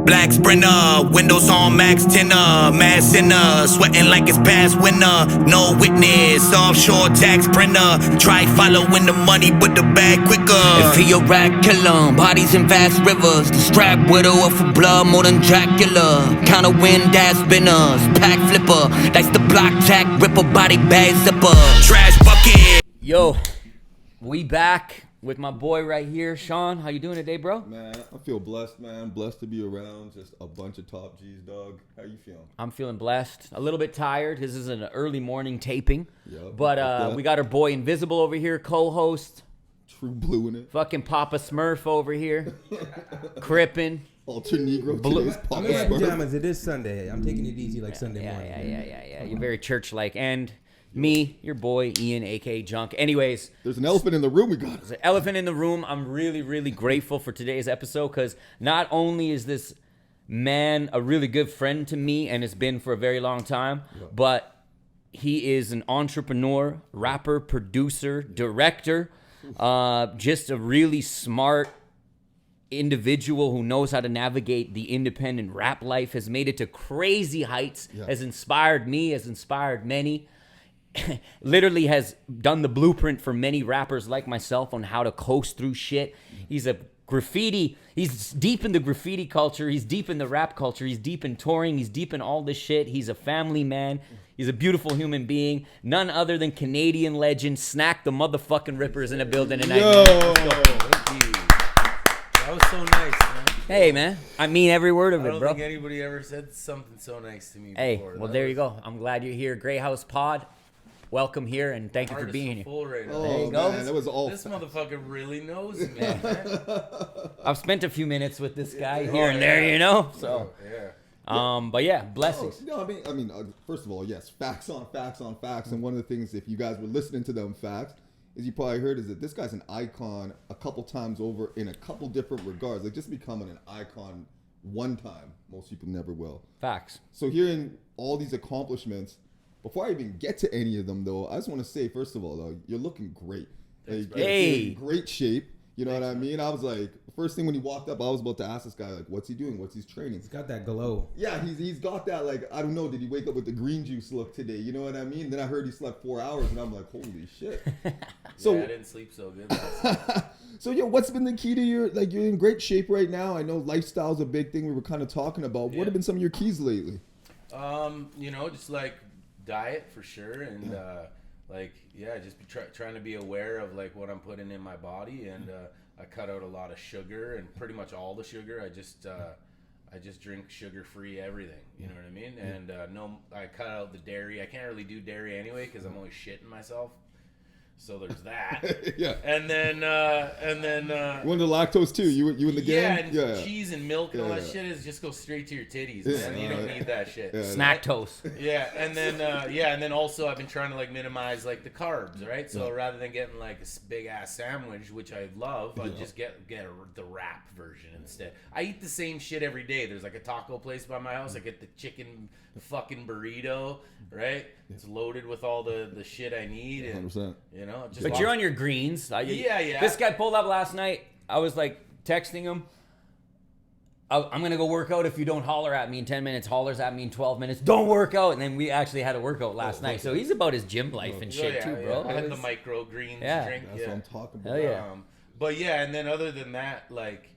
Black Sprinter, windows on max tenor, mad sinner, sweating like it's past winter. No witness, offshore tax printer. Try following the money, but the bag quicker. If he a rat killer, bodies in vast rivers. The strap widower for blood more than Dracula. Counter wind ass spinners, pack flipper. That's the blackjack ripper, body bag zipper. Trash bucket. Yo, we back with my boy right here, Sean. How you doing today, bro? Man, I feel blessed, man. Blessed to be around just a bunch of top G's, dog. How you feeling? I'm feeling blessed. A little bit tired. This is an early morning taping. Yep, but we got our boy Invizible over here, co-host. True blue in it. Fucking Papa Smurf over here. Crippin'. Ultra Negro today's Papa I'm in my Smurf. pajamas. It is Sunday. I'm taking it easy like Sunday morning. Yeah. You're very church-like. And me, your boy, Ian, a.k.a. Junk. Anyways. There's an elephant in the room we got. There's an elephant in the room. I'm really, really grateful for today's episode because not only is this man a really good friend to me and has been for a very long time, but he is an entrepreneur, rapper, producer, director, just a really smart individual who knows how to navigate the independent rap life, has made it to crazy heights, has inspired me, has inspired many. Literally has done the blueprint for many rappers like myself on how to coast through shit. He's deep in the graffiti culture. He's deep in the rap culture. He's deep in touring. He's deep in all this shit. He's a family man. He's a beautiful human being. None other than Canadian legend Snak The Motherfucking Ripper is in the building tonight. Yo! Thank you. That was so nice, man. Hey, man. I mean every word of I it, don't bro. think anybody ever said something so nice to me Hey, before. well, there you go. I'm glad you're here. Greyhouse Pod. Welcome here, and thank you for being here. Full right now. Oh, There you go. man, that was all This facts. motherfucker really knows me, man. I've spent a few minutes with this guy here and there, you know? So, Yeah. but yeah, blessings. No, I mean, first of all, yes, facts on facts on facts. And one of the things, if you guys were listening to them facts, is you probably heard is that this guy's an icon a couple times over in a couple different regards. Like just becoming an icon one time, most people never will. Facts. So hearing all these accomplishments, before I even get to any of them, though, I just want to say, first of all, though, you're looking great. Like, Hey. you're in great shape. You know what I mean? I was like, first thing when he walked up, I was about to ask this guy, like, what's he doing? What's his training? He's got that glow. Yeah, he's got that, like, I don't know, did he wake up with the green juice look today? You know what I mean? Then I heard he slept 4 hours, and I'm like, holy shit. So, I didn't sleep so good last night. so yeah, what's been the key to your, like, you're in great shape right now. I know lifestyle's a big thing we were kind of talking about. What have been some of your keys lately? Just like diet for sure, and just be trying to be aware of like what I'm putting in my body, and I cut out a lot of sugar and pretty much all the sugar. I just drink sugar-free everything. You know what I mean? And I cut out the dairy. I can't really do dairy anyway because I'm always shitting myself. So there's that. Yeah. And then You into lactose too? You in the game? yeah, and cheese and milk and all that shit is just go straight to your titties, man. You don't need that shit. Snack toast. Yeah, and then also I've been trying to like minimize like the carbs, right? So rather than getting like a big ass sandwich, which I love, I just get the wrap version instead. I eat the same shit every day. There's like a taco place by my house. I get the chicken fucking burrito, right? It's loaded with all the shit I need, and 100%. you know, just But you're on your greens. Yeah. This guy pulled up last night. I was like texting him. I'm going to go work out if you don't holler at me in 10 minutes. Hollers at me in 12 minutes. Don't work out. And then we actually had a workout last night. So he's about his gym life and shit too, bro. I had the microgreens drink. That's what I'm talking about. Hell yeah. But yeah, and then other than that, like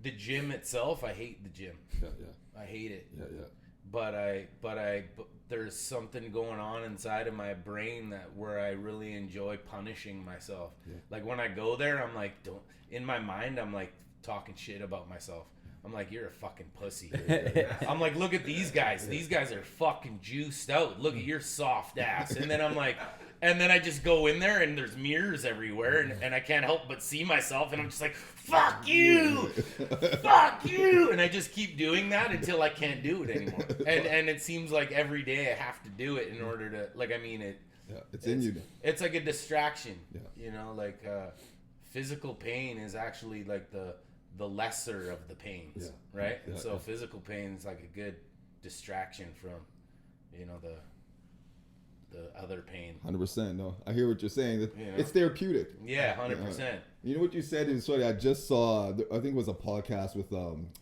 the gym itself, I hate the gym. Yeah. I hate it. Yeah. But there's something going on inside of my brain where I really enjoy punishing myself. Yeah. Like when I go there, I'm like, in my mind, I'm like talking shit about myself. I'm like, you're a fucking pussy. I'm like, look at these guys. These guys are fucking juiced out. Look at your soft ass. And then I'm like, and then I just go in there and there's mirrors everywhere and I can't help but see myself and I'm just like, fuck you! Fuck you! And I just keep doing that until I can't do it anymore. And it seems like every day I have to do it in order to, like, I mean, It's in you. it's like a distraction. Yeah. You know, like physical pain is actually like the lesser of the pains, right? And so physical pain is like a good distraction from, you know, the other pain. 100%. No, I hear what you're saying. You know? It's therapeutic. Yeah, 100%. You know what you said is funny. I just saw, I think it was a podcast with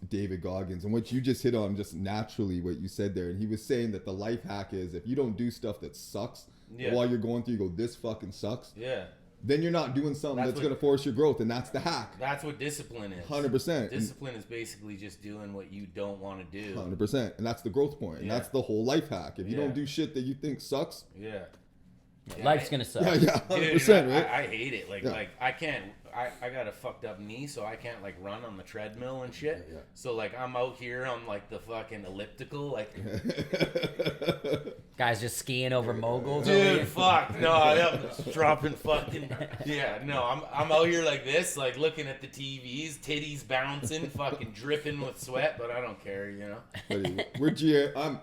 David Goggins, and what you just hit on just naturally what you said there. And he was saying that the life hack is if you don't do stuff that sucks while you're going through, you go, this fucking sucks. Yeah. Then you're not doing something that's going to force your growth, and that's the hack. That's what discipline is. 100%. Discipline is basically just doing what you don't want to do. 100%. And that's the growth point. And that's the whole life hack. If you don't do shit that you think sucks. Yeah. Life's going to suck. Yeah, 100%, dude, right? I hate it. Like I can't, I got a fucked up knee, so I can't like run on the treadmill and shit. Yeah. So like I'm out here on like the fucking elliptical, like Guys just skiing over moguls. dude, fuck no, I'm dropping fucking I'm out here like this, like looking at the TVs, titties bouncing, fucking dripping with sweat, but I don't care, you know.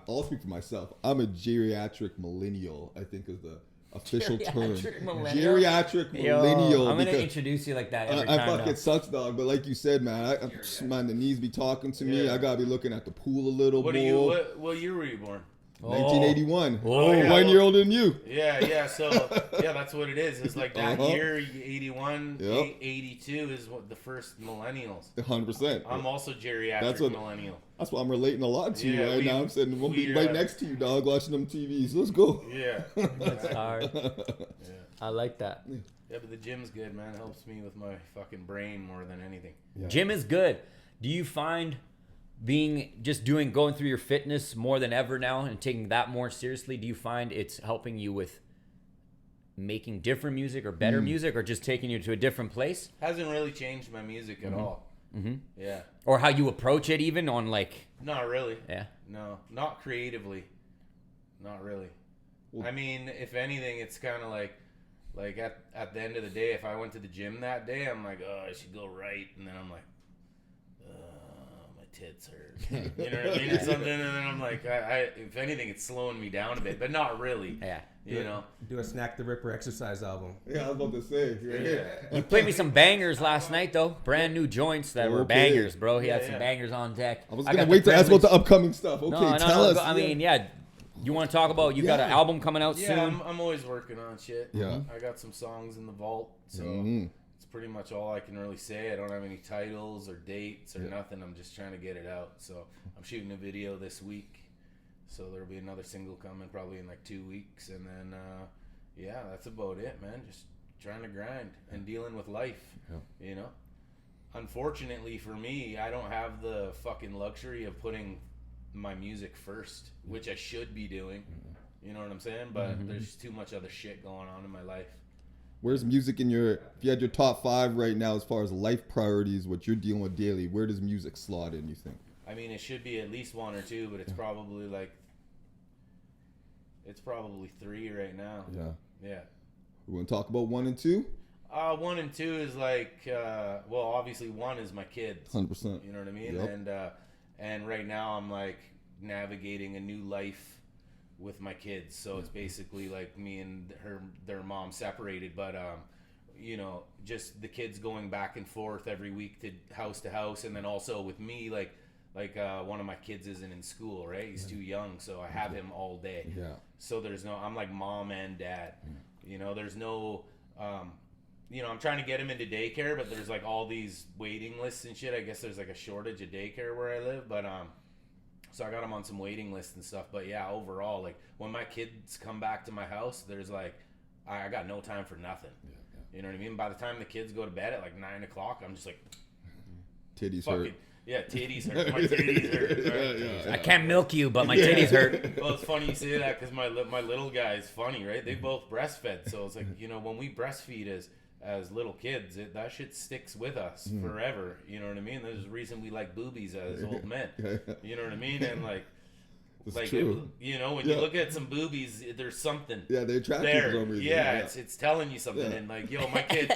I'll speak for myself. I'm a geriatric millennial, I think is the official term. Geriatric millennial. I'm gonna introduce you like that every time. I fucking sucks, dog. But like you said, man, man, the knees be talking to me. I gotta be looking at the pool a little more. What year were you born? 1981. Oh, yeah. 1 year older than you. Yeah. So that's what it is. It's like that year, 81, 82 is what the first millennials. 100%. I'm also geriatric millennial. That's why I'm relating a lot to you right now. I'm sitting we're right next to you, dog, watching them TVs. Let's go. Yeah. That's hard. I like that. Yeah, but the gym's good, man. It helps me with my fucking brain more than anything. Yeah. Gym is good. Do you find going through your fitness more than ever now and taking that more seriously, do you find it's helping you with making different music or better music, or just taking you to a different place? Hasn't really changed my music at all. Mm-hmm. Yeah. Or how you approach it, even on like... Not really. Yeah. No, not creatively. Not really. Well, I mean, if anything, it's kind of like at the end of the day, if I went to the gym that day, I'm like, oh, I should go right, and then I'm like, tits hurt, you know what I mean, or something, and then I'm like, if anything, it's slowing me down a bit, but not really. Yeah. You know, do a Snak The Ripper exercise album. Yeah, I was about to say. You played me some bangers last night, though. Brand new joints that were bangers, bro. He had some yeah. bangers on deck. I was gonna wait to ask about the upcoming stuff. Okay, tell us. I mean, you want to talk about? You got an album coming out soon. Yeah, I'm always working on shit. Yeah. I got some songs in the vault, so it's pretty much all I can really say. I don't have any titles or dates or nothing. I'm just trying to get it out. So I'm shooting a video this week. So there'll be another single coming probably in like 2 weeks, and then that's about it, man. Just trying to grind and dealing with life. Yeah. You know, unfortunately for me, I don't have the fucking luxury of putting my music first, which I should be doing. You know what I'm saying? But there's too much other shit going on in my life. Where's music in if you had your top 5 right now as far as life priorities, what you're dealing with daily, where does music slot in, you think? I mean, it should be at least 1 or 2, but it's probably it's probably 3 right now. Yeah. We want to talk about 1 and 2? 1 and 2 is like, obviously 1 is my kids. 100%. You know what I mean? Yep. And right now I'm like navigating a new life with my kids. So it's basically like me and their mom separated, but you know, just the kids going back and forth every week to house, and then also with me, like one of my kids isn't in school, right? He's too young, so I have him all day. Yeah. So I'm like mom and dad. You know, there's no you know, I'm trying to get him into daycare, but there's like all these waiting lists and shit. I guess there's like a shortage of daycare where I live, but so I got him on some waiting lists and stuff. But yeah, overall, like when my kids come back to my house, there's like I got no time for nothing. You know what I mean? By the time the kids go to bed at like 9 o'clock, I'm just like titties hurt. Yeah, titties hurt. My titties hurt. Right? I can't milk you, but my titties hurt. Well, it's funny you say that because my little guy is funny, right? They both breastfed, so it's like, you know, when we breastfeed as little kids, that shit sticks with us forever. You know what I mean? There's a reason we like boobies as old men. You know what I mean? And like true. You know, when you look at some boobies, there's something. Yeah, they're attractive there. for some reason. Yeah, it's telling you something. And like, yo, my kid.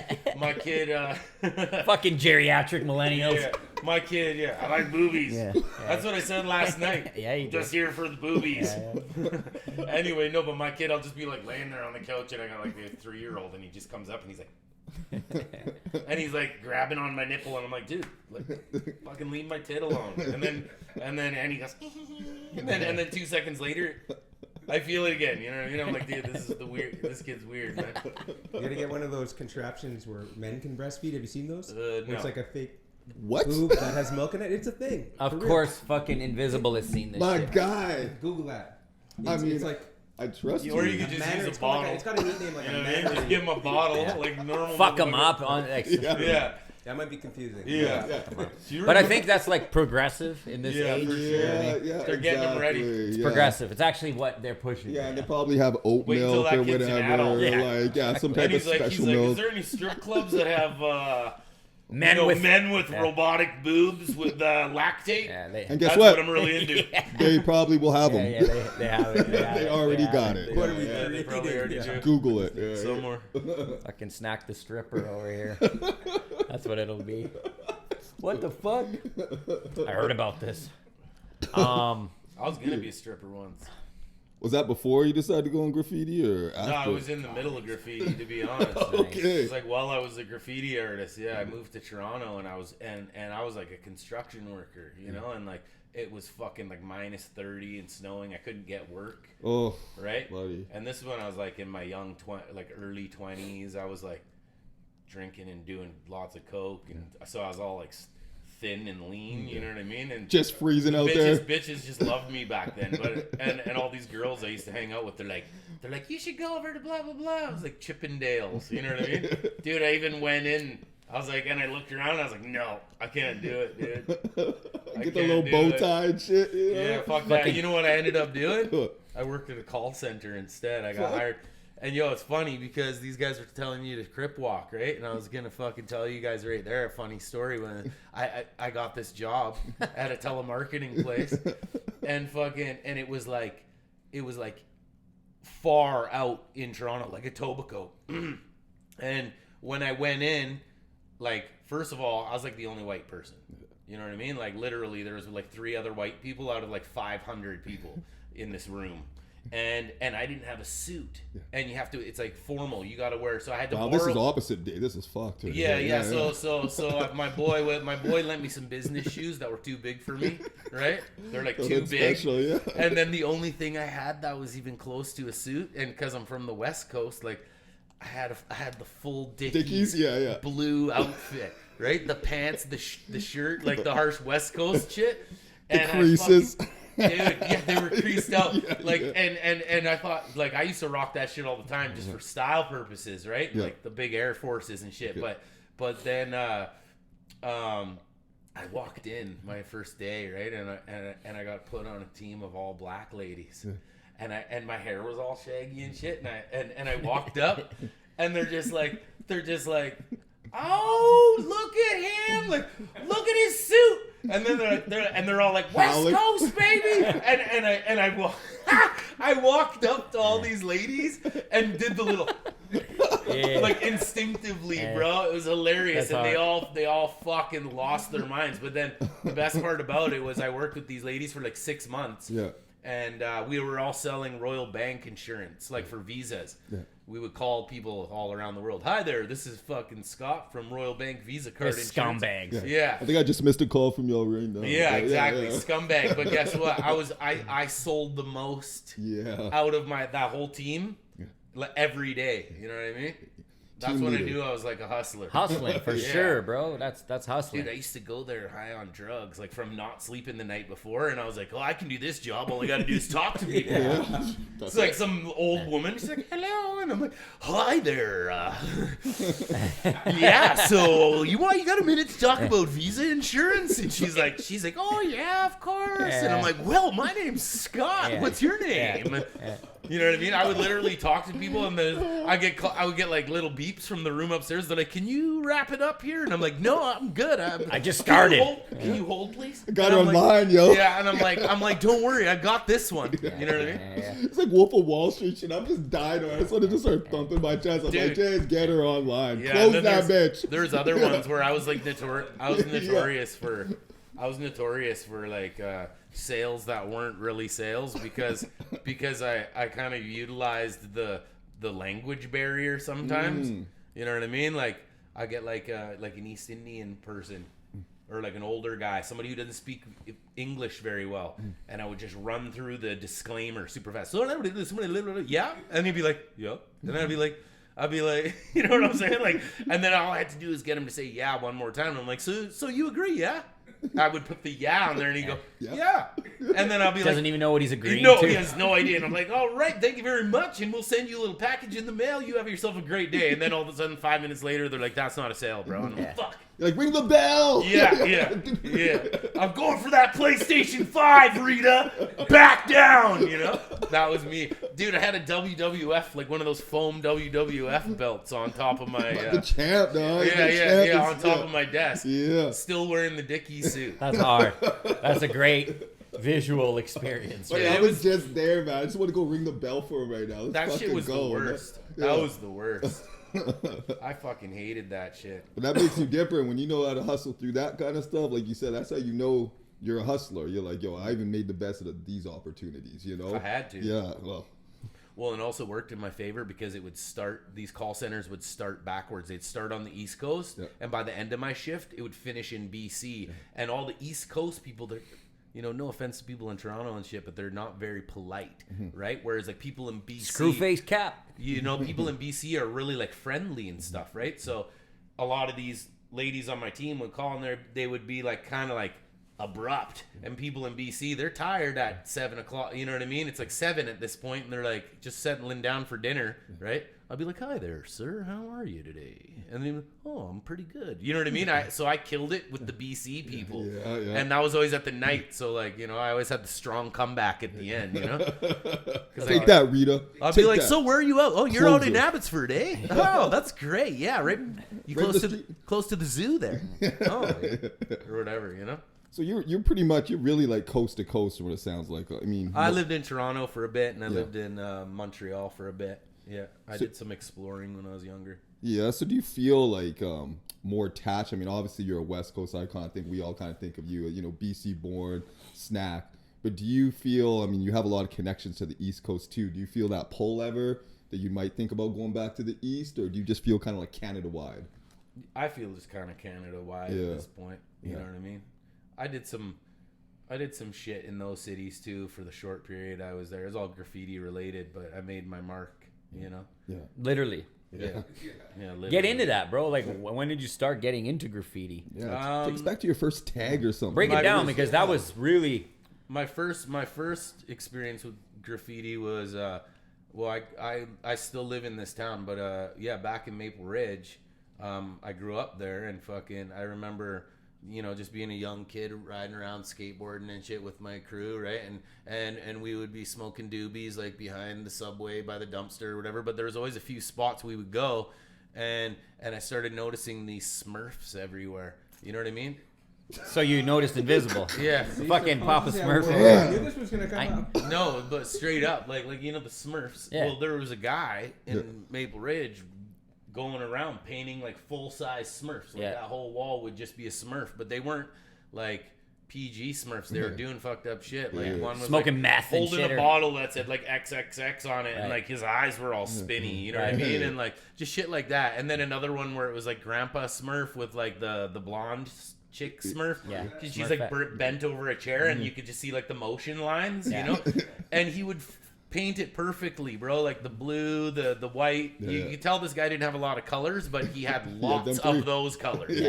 Fucking geriatric millennials. Yeah, my kid. I like boobies. Yeah. That's what I said last night. Yeah, you just did. here for the boobies. Anyway, no, but my kid, I'll just be like laying there on the couch, and I got like a 3-year-old, and he just comes up and he's like. And he's like grabbing on my nipple, and I'm like, dude, like, fucking leave my tit alone. And then he goes, and then 2 seconds later, I feel it again. You know what I mean? I'm like, dude, this kid's weird, man. You gotta get one of those contraptions where men can breastfeed. Have you seen those? No. Where it's like a fake What? boob that has milk in it. It's a thing. Of For real. course, fucking Invizible has seen this My shit. guy. Google that. It's it's like I trust you. Or you could just manner. use a It's got, bottle. it's got a neat name, like You a know what I mean? manner. Just give him a bottle, like normal. Fuck them up on. Like, Yeah. That might be confusing. Yeah. Yeah. But I think that's like progressive in this Yeah, age. for You know what I mean? Yeah, They're getting them ready. It's yeah. progressive. It's actually what they're pushing. Yeah, and they probably have oat Wait till milk that or kid's an whatever. adult. Yeah. Some And type of he's like, special is milk. there any strip clubs that have Men with yeah. robotic boobs with lactate? Yeah, And guess That's what? what I'm really into. They probably will have them. Yeah, they have it. They already got it. What are we Yeah, doing? they probably already do. Google it. Yeah, Somewhere. Fucking Snak the Stripper over here. That's what it'll be. What the fuck? I heard about this. I was gonna be a stripper once. Was that before you decided to go on graffiti or after? No, I was in the middle of graffiti, to be honest. Okay. It's like while I was a graffiti artist, yeah, I moved to Toronto and I was like a construction worker, you know, and like it was fucking like minus 30 and snowing. I couldn't get work, Oh, right? buddy. And this is when I was like in my early 20s. I was like drinking and doing lots of coke, and so I was all like thin and lean, you know what I mean? And Just freezing out there. bitches just loved me back then. But and all these girls I used to hang out with, they're like, you should go over to blah blah blah. I was like Chippendales, you know what I mean? Dude, I even went in. I was like, and I looked around. And I was like, no, I can't do it, dude. Get the little bow tie and shit. You know? Yeah, fuck that. You know what I ended up doing? I worked at a call center instead. I got hired. And yo, it's funny because these guys were telling you to crip walk, right? And I was gonna fucking tell you guys right there a funny story when I got this job at a telemarketing place, and it was like far out in Toronto, like Etobicoke. And when I went in, like first of all, I was like the only white person. You know what I mean? Like literally, there was like 3 other white people out of like 500 people in this room. And I didn't have a suit, and you have to. It's like formal. You got to wear. So I had to. Wow, borrow. this is opposite day. This is fucked. Yeah. So my boy lent me some business shoes that were too big for me. Right? They're like too That's big. special, yeah. And then the only thing I had that was even close to a suit, and because I'm from the West Coast, like I had the full Dickies, yeah. blue outfit. Right? The pants, the shirt, like the harsh West Coast shit. The And creases. Dude, yeah, they were creased out. Yeah. And I thought, like, I used to rock that shit all the time just for style purposes, right? Yeah. Like the big Air Forces and shit. Yeah. But then I walked in my first day, right? And I got put on a team of all black ladies. Yeah. And my hair was all shaggy and shit. And I walked up, and they're just like, oh, look at him! Like, look at his suit. And then they're all like, West Coast, baby! And I walked up to all these ladies and did the little like instinctively, bro. It was hilarious. That's and hard. they all fucking lost their minds. But then the best part about it was I worked with these ladies for like 6 months. Yeah. And we were all selling Royal Bank insurance, like for visas. Yeah. We would call people all around the world. Hi there, this is fucking Scott from Royal Bank Visa Card They're Insurance. scumbags. Yeah. I think I just missed a call from y'all right now. Yeah, exactly. Yeah. Scumbag. But guess what? I sold the most out of that whole team every day. You know what I mean? That's Team when I leader. knew I was like a hustler. Hustling for Yeah. sure, bro. That's hustling. Dude, I used to go there high on drugs, like from not sleeping the night before, and I was like, "Oh, I can do this job. All I got to do is talk to people." It's like some old woman. She's like, "Hello," and I'm like, "Hi there." Yeah. So you got a minute to talk about Visa insurance? And she's like, "Oh yeah, of course." And I'm like, "Well, my name's Scott. Yeah. What's your name?" Yeah. You know what I mean? I would literally talk to people, and then I would get like little beeps from the room upstairs. They're like, "Can you wrap it up here?" And I'm like, "No, I'm good. I just started." Can you hold, please? I got And it I'm online, like, yo. Yeah, and I'm like, "Don't worry, I got this one." You know what I mean? It's like Wolf of Wall Street shit. I'm just dying on it. I just want to just start thumping my chest. I'm like, Dude. James, get her online. Yeah, Close and that then bitch. There's other ones where I was like notorious for like sales that weren't really sales because I kind of utilized the language barrier sometimes. You know what I mean? Like I get like an East Indian person, or like an older guy, somebody who doesn't speak English very well, and I would just run through the disclaimer super fast. So yeah, and he'd be like, yeah, and then I'd be like, you know what I'm saying? Like, and then all I had to do is get him to say yeah one more time. And I'm like, so you agree, yeah? I would put the yeah on there, and he'd go, yeah. And then I'll be Doesn't even know what he's agreeing no, to. he has no idea. And I'm like, all right, thank you very much, and we'll send you a little package in the mail. You have yourself a great day. And then all of a sudden, 5 minutes later, they're like, that's not a sale, bro. And I'm like, fuck. You're like, ring the bell. Yeah. I'm going for that PlayStation 5, Rita. Back down, you know? That was me. Dude, I had a WWF, like one of those foam WWF belts on top of my... the champ, dog. Yeah, on top of my desk. Yeah. Still wearing the Dickie suit. That's hard. That's a great visual experience. But I was just there, man. I just want to go ring the bell for him right now. That shit was the worst. Yeah. That was the worst. I fucking hated that shit. But that makes you different when you know how to hustle through that kind of stuff. Like you said, that's how you know you're a hustler. You're like, yo, I even made the best of these opportunities, you know? I had to. Yeah, Well, and also worked in my favor because it would start, these call centers would start backwards. They'd start on the East Coast, and by the end of my shift, it would finish in BC. And all the East Coast people, they're, you know, no offense to people in Toronto and shit, but they're not very polite, right? Whereas like people in BC, Screwface cap. you know, people in BC are really like friendly and stuff, right? So a lot of these ladies on my team would call and they would be like kind of like abrupt, and people in BC, they're tired at 7 o'clock, you know what I mean? It's like 7 at this point, and they're like just settling down for dinner, right? I'll be like, hi there, sir, how are you today? And then, oh, I'm pretty good, you know what I mean? So I killed it with the BC people, and that was always at the night, so like, you know, I always had the strong comeback at the end, you know? Take that, Rita. I'll Take be like, that. so where are you out? Oh, you're out in Closer. Abbotsford, eh? Oh, that's great, yeah, right? You close to the zoo there? Oh, or whatever, you know? So you're pretty much, you're really like coast to coast, what it sounds like. I mean, I lived in Toronto for a bit, and I lived in Montreal for a bit. Yeah, I did some exploring when I was younger. Yeah, so do you feel like more attached? I mean, obviously you're a West Coast icon. I think we all kind of think of you, you know, BC born, Snak. But do you feel, I mean, you have a lot of connections to the East Coast too. Do you feel that pull ever that you might think about going back to the East, or do you just feel kind of like Canada-wide? I feel just kind of Canada-wide at this point. You know what I mean? I did some shit in those cities too for the short period I was there. It was all graffiti related, but I made my mark, you know? Yeah. Literally. Yeah, literally. Get into that, bro. Like, when did you start getting into graffiti? Yeah. Take us back to your first tag or something. Break it down, because that was really... My first experience with graffiti was, I still live in this town, but back in Maple Ridge, I grew up there, and fucking, I remember, you know, just being a young kid riding around skateboarding and shit with my crew, right? And we would be smoking doobies like behind the subway by the dumpster or whatever, but there was always a few spots we would go, and I started noticing these Smurfs everywhere. You know what I mean? So you noticed Invizible. Yeah. Fucking Papa Smurf. I knew this was gonna come up. No, but straight up, like you know the Smurfs. Yeah. Well, there was a guy in Maple Ridge going around painting like full size Smurfs. Like that whole wall would just be a Smurf, but they weren't like PG Smurfs. They were doing fucked up shit. Like one was smoking like meth and holding shit, a bottle that said like XXX on it, and like his eyes were all spinny. You know what I mean? And like just shit like that. And then another one where it was like Grandpa Smurf with like the blonde chick Smurf. Yeah. She's like bent over a chair, and you could just see like the motion lines, you know? And he would paint it perfectly, bro. Like the blue, the white. You could tell this guy didn't have a lot of colors, but he had lots of those colors.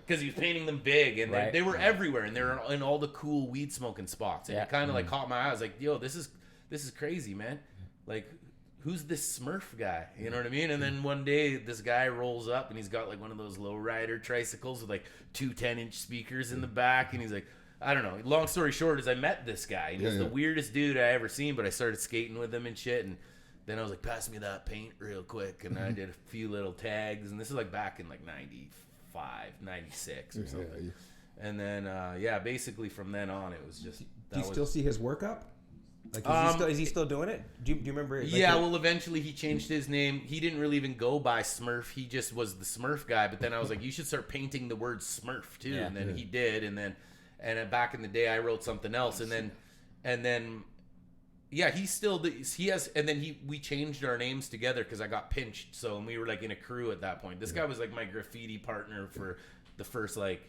Because he was painting them big, and they were everywhere, and they were in all the cool weed smoking spots. And it kind of like caught my eye. I was like, yo, this is crazy, man. Like, who's this Smurf guy? You know what I mean? And then one day, this guy rolls up, and he's got like one of those lowrider tricycles with like 2 10-inch speakers in the back, and he's like, I don't know. Long story short is I met this guy, and he's the weirdest dude I ever seen, but I started skating with him and shit, and then I was like, pass me that paint real quick, and I did a few little tags, and this is like back in like 95, 96 or something. And then, basically from then on, it was just... Do you still see his work up? Like, is he still doing it? Do you remember? Like, well, eventually he changed his name. He didn't really even go by Smurf. He just was the Smurf guy, but then I was like, you should start painting the word Smurf, too, and then he did, and then... And back in the day, I wrote something else, and then, we changed our names together because I got pinched. So, and we were like in a crew at that point. This guy was like my graffiti partner for the first like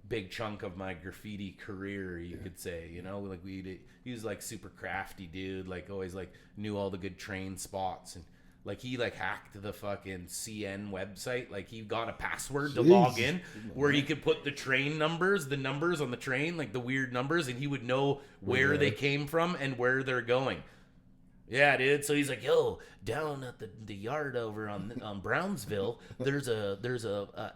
big chunk of my graffiti career, you could say, you know, like he was like super crafty dude, like always like knew all the good train spots, and like he like hacked the fucking CN website. Like he got a password to log in where he could put the train numbers, the numbers on the train, like the weird numbers, and he would know where they came from and where they're going. Yeah, dude. So he's like, yo, down at the yard over on Brownsville, there's a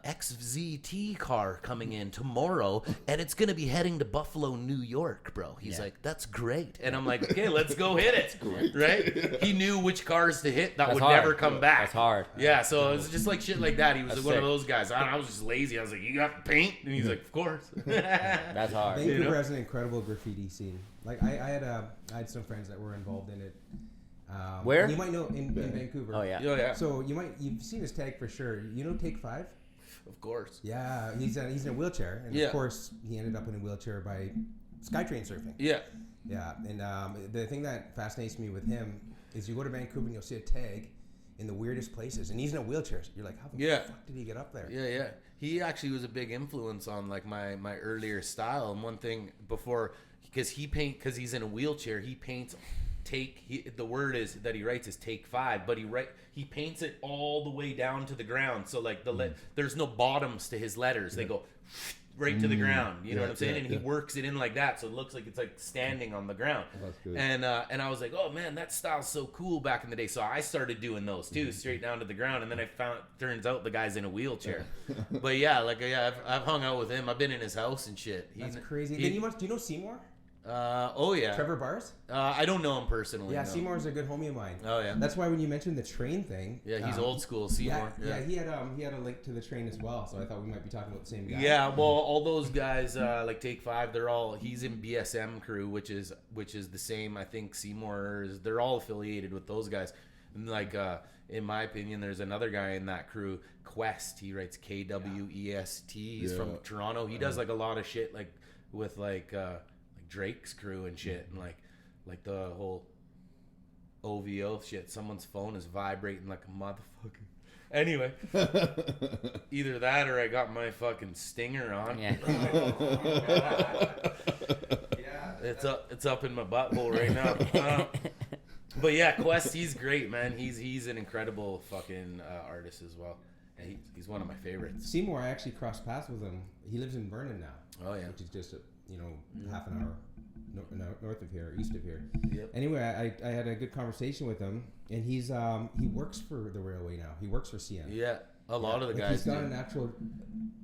XZT car coming in tomorrow, and it's gonna be heading to Buffalo, New York, bro. He's like, that's great. And I'm like, okay, let's go hit it. Great. Right? He knew which cars to hit that would never come back. That's hard. Yeah, so it was just like shit like that. He was one of those guys. I was just lazy. I was like, you got paint? And he's like, of course. That's hard. Vancouver has an incredible graffiti scene. Like I had some friends that were involved in it. Where? You might know in Vancouver. Oh yeah. Yeah. So you've seen his tag for sure. You know Take 5? Of course. Yeah, he's in a wheelchair, and of course he ended up in a wheelchair by Skytrain surfing. Yeah. Yeah, and the thing that fascinates me with him is you go to Vancouver and you'll see a tag in the weirdest places, and he's in a wheelchair. So you're like, how the fuck did he get up there? Yeah. He actually was a big influence on like my earlier style. And one thing before, because he's in a wheelchair, he paints. The word is that he writes is Take 5, but he paints it all the way down to the ground. So like there's no bottoms to his letters. They go right to the ground. You know what I'm saying? And he works it in like that, so it looks like it's like standing on the ground. That's good. And I was like, oh man, that style's so cool back in the day. So I started doing those too, straight down to the ground. And then I found, turns out the guy's in a wheelchair. But yeah, I've hung out with him. I've been in his house and shit. That's crazy. Then do you know Seymour? Oh yeah. Trevor Bars? I don't know him personally. Yeah, no. Seymour's a good homie of mine. Oh yeah. That's why when you mentioned the train thing. Yeah, he's old school. Seymour. Yeah, he had a link to the train as well, so I thought we might be talking about the same guy. Yeah, well, all those guys like Take 5, he's in BSM crew, which is the same. I think Seymour's. They're all affiliated with those guys. And like in my opinion, there's another guy in that crew, Quest. He writes KWEST. He's from Toronto. He does like a lot of shit like with like Drake's crew and shit, and like the whole OVO shit. Someone's phone is vibrating like a motherfucker. Anyway, either that or I got my fucking stinger on. Yeah. It's up in my butthole right now. But yeah, Quest, he's great, man. He's an incredible fucking artist as well. And he's one of my favorites. Seymour, I actually crossed paths with him. He lives in Vernon now. Oh yeah, which is just half an hour north of here, east of here. Yep. Anyway, I had a good conversation with him, and he works for the railway now. He works for CN. Yeah, a lot of the guys. He's got an actual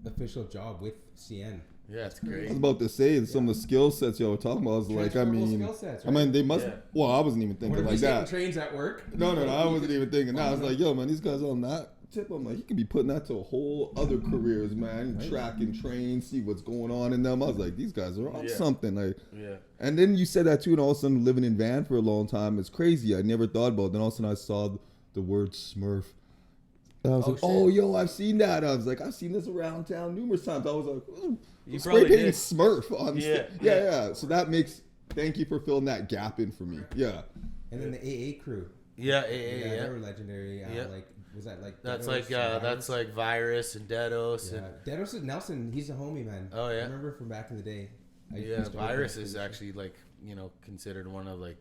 official job with CN. Yeah, it's great. I was about to say some of the skill sets y'all were talking about. I was like, I mean, skill sets, right? I mean, they must. Yeah. Well, I wasn't even thinking like that. Trains at work? No, I wasn't even thinking that. I was like, yo, man, these guys on that tip. I'm like, you could be putting that to a whole other careers, man. Right. Tracking trains, see what's going on in them. I was like, these guys are on something. Like, And then you said that too, and all of a sudden living in Van for a long time, it's crazy. I never thought about it. Then all of a sudden I saw the word Smurf. And I was like, oh, yo, I've seen that. I was like, I've seen this around town numerous times. I was like, you spray painting Smurf on yeah. So that makes, thank you for filling that gap in for me. Yeah. And then the AA crew. Yeah. They were legendary. Like, was that like that's Dedos, that's like Virus and Dedos. Yeah. Dedos and Nelson, he's a homie, man. Oh yeah. I remember from back in the day. Virus is actually like, considered one of like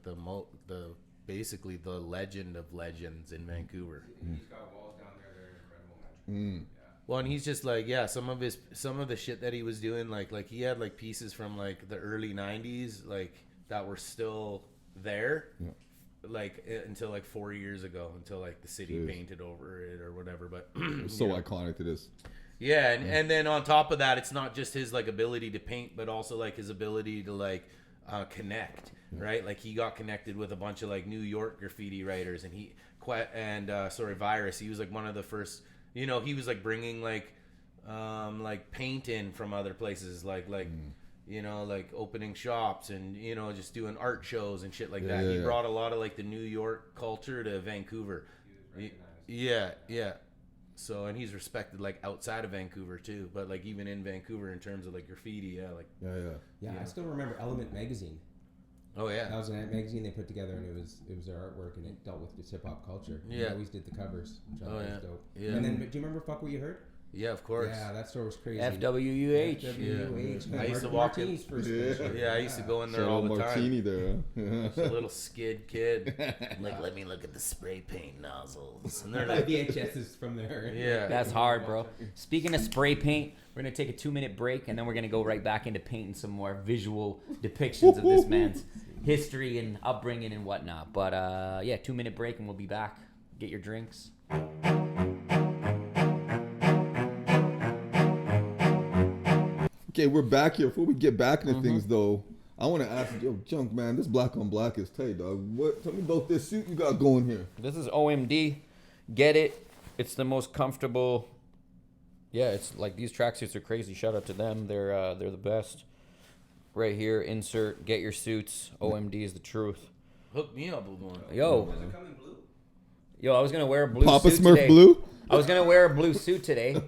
basically the legend of legends in Vancouver. He's got walls down there, they're incredible, man. Yeah. Well, and he's just like, some of the shit that he was doing, like he had like pieces from like the early 90s, like that were still there. Yeah. Like until like 4 years ago, until like the city painted over it or whatever. But it's so iconic to this. Yeah, and then on top of that, it's not just his like ability to paint, but also like his ability to like connect, right? Like he got connected with a bunch of like New York graffiti writers, and Virus. He was like one of the first. He was like bringing like paint in from other places, like opening shops and just doing art shows and shit like that. He brought a lot of like the New York culture to Vancouver. Yeah. So, and he's respected like outside of Vancouver too, but like even in Vancouver in terms of like graffiti, Yeah, I still remember Element magazine. Oh yeah, that was a magazine they put together, and it was their artwork, and it dealt with this hip hop culture. And they always did the covers, which I thought was dope. Yeah. And then, do you remember "Fuck What You Heard"? Yeah, of course. Yeah, that store was crazy. FWUH. FWUH. I used to walk in. Martini's first place. Yeah, I used to go in there Shout all out the Martini time. there. Just a little skid kid. Like, let me look at the spray paint nozzles. And they're The like, VHS is from there. yeah. That's hard, bro. Speaking of spray paint, we're going to take a 2-minute break, and then we're going to go right back into painting some more visual depictions of this man's history and upbringing and whatnot. But, 2-minute break, and we'll be back. Get your drinks. Okay, we're back here. Before we get back into things, though, I want to ask you, Junk, man, this black on black is tight, dog. Tell me about this suit you got going here. This is OMD. Get it. It's the most comfortable. Yeah, it's like these tracksuits are crazy. Shout out to them. They're the best. Right here, insert. Get your suits. OMD is the truth. Hook me up with one. Yo, I was gonna wear a blue Papa suit Smurf today. blue? I was gonna wear a blue suit today.